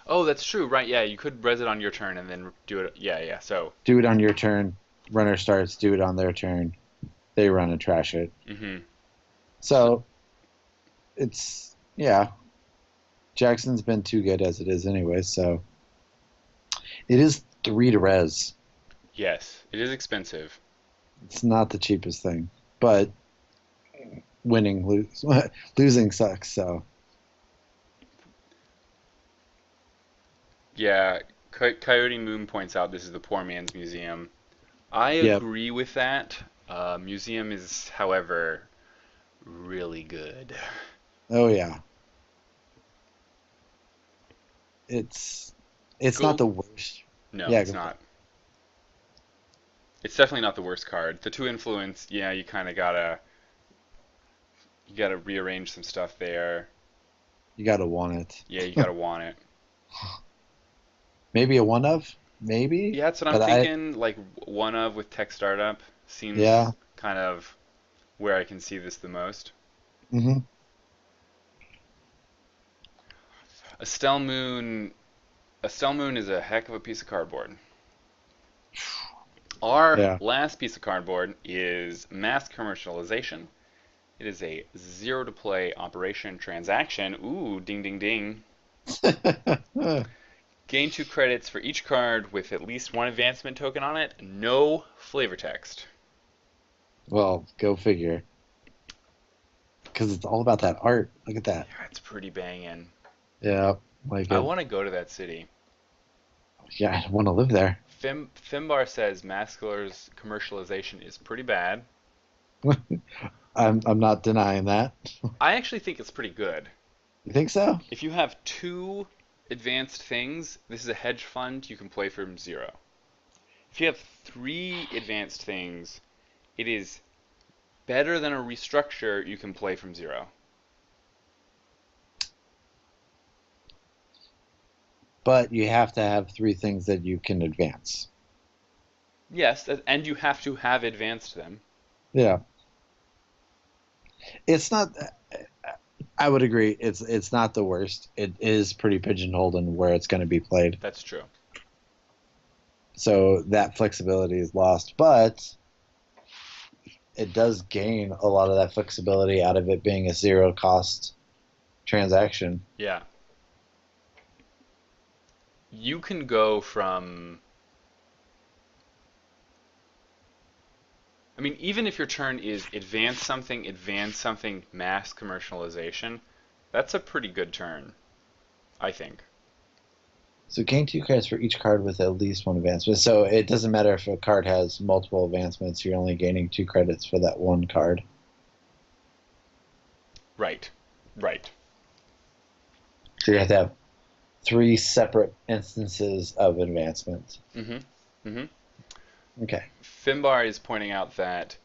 Oh, that's true. Right? Yeah, you could res it on your turn and then do it. Yeah. So. Do it on your turn. Runner starts. Do it on their turn. They run and trash it. Mhm. So it's yeah. Jackson's been too good as it is anyway. So it is 3 to res. Yes, it is expensive. It's not the cheapest thing, but losing sucks. So Yeah, Coyote Moon points out this is the poor man's museum. I yep. agree with that. Museum is, however, really good. Oh yeah. It's not Go. the worst. No, Yeah, it's not. It's definitely not the worst card. The 2 influence, yeah, you gotta rearrange some stuff there. you gotta want it. Yeah, you gotta want it. Maybe a one of, maybe. Yeah, that's what I'm But thinking. Like one of with tech startup seems yeah, kind of where I can see this the most. Hmm. Estelle Moon. Estelle Moon is a heck of a piece of cardboard. Our Yeah. last piece of cardboard is mass commercialization. It is a zero to play operation transaction. Ooh, ding ding ding. Gain 2 credits for each card with at least one advancement token on it. No flavor text. Well, go figure. Because it's all about that art. Look at that. Yeah, it's pretty banging. Yeah, like I it. want to go to that city. Yeah, I want to live there. Finbar says Mascular's commercialization is pretty bad. I'm not denying that. I actually think it's pretty good. You think so? If you have 2 advanced things, this is a hedge fund you can play from 0. If you have 3 advanced things, it is better than a restructure you can play from 0. But you have to have three things that you can advance. Yes, and you have to have advanced them. Yeah. It's not. I would agree. It's not the worst. It is pretty pigeonholed in where it's going to be played. That's true. So that flexibility is lost, but it does gain a lot of that flexibility out of it being a zero cost transaction. Yeah. You can go from. I mean, even if your turn is advance something, mass commercialization, that's a pretty good turn, I think. So gain 2 credits for each card with at least one advancement. So it doesn't matter if a card has multiple advancements, you're only gaining 2 credits for that one card. Right. Right. So you have to have three separate instances of advancement. Mm-hmm. Mm-hmm. Okay. Finbar is pointing out that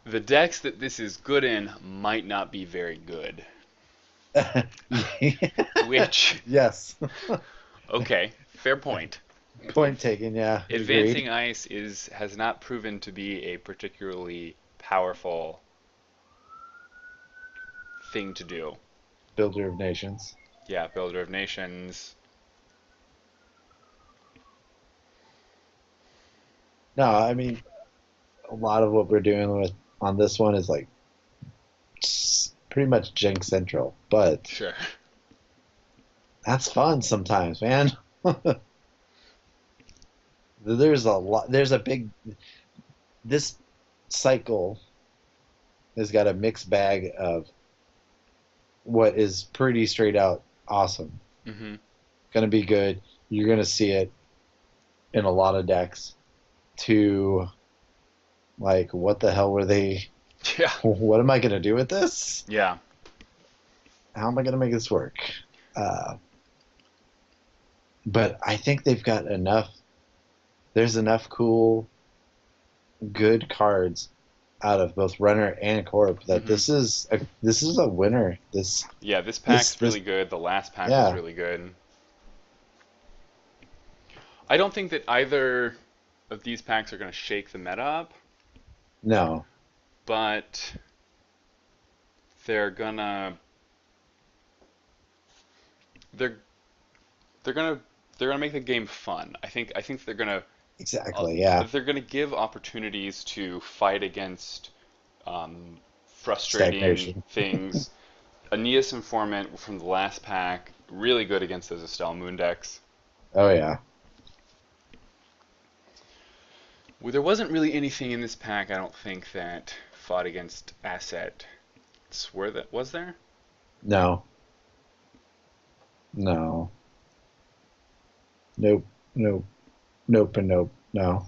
the decks that this is good in might not be very good. Which, Yes. okay, fair point. Point taken, yeah. Advancing Agreed. Ice has not proven to be a particularly powerful thing to do. Builder of Nations. Yeah, Builder of Nations. No, I mean, a lot of what we're doing with on this one is like pretty much Jinx Central, but Sure. that's fun sometimes, man. There's a lot. There's a big. This cycle has got a mixed bag of what is pretty straight out awesome. Mm-hmm. Going to be good. You're going to see it in a lot of decks. To like, what the hell were they? Yeah. What am I going to do with this? Yeah. How am I going to make this work? Uh, but I think they've got enough. There's enough cool, good cards out of both runner and corp that Mm-hmm. this is a winner. Yeah, this This pack's this really good. The last pack was yeah. really good. I don't think that either of these packs are going to shake the meta up, No, but they're gonna they're they're gonna they're gonna make the game fun. I think uh, exactly. Yeah. they're gonna give opportunities to fight against frustrating Stagnation. things. Aeneas Informant from the last pack, really good against those Estelle Moon decks. Oh yeah. Well, there wasn't really anything in this pack, I don't think, that fought against assets. Were that was there? No. No. Nope. Nope. Nope and nope. No.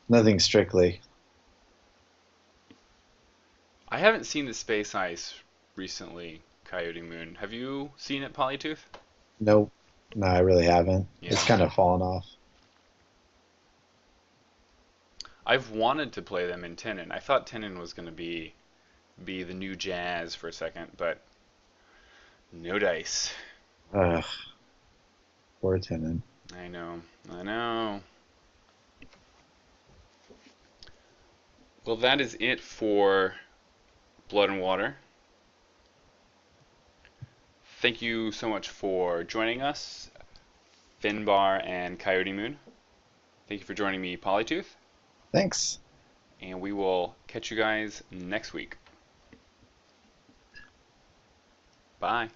Nothing strictly. I haven't seen the Space Ice recently, Coyote Moon. Have you seen it, Polytooth? Nope. No, I really haven't. It's Yeah. kind of fallen off. I've wanted to play them in Tennin. I thought Tennin was going to be the new Jazz for a second, but no dice. Ugh. Poor Tennin. I know. I know. Well, that is it for Blood and Water. Thank you so much for joining us, Finbar and Coyote Moon. Thank you for joining me, Polytooth. Thanks. And we will catch you guys next week. Bye.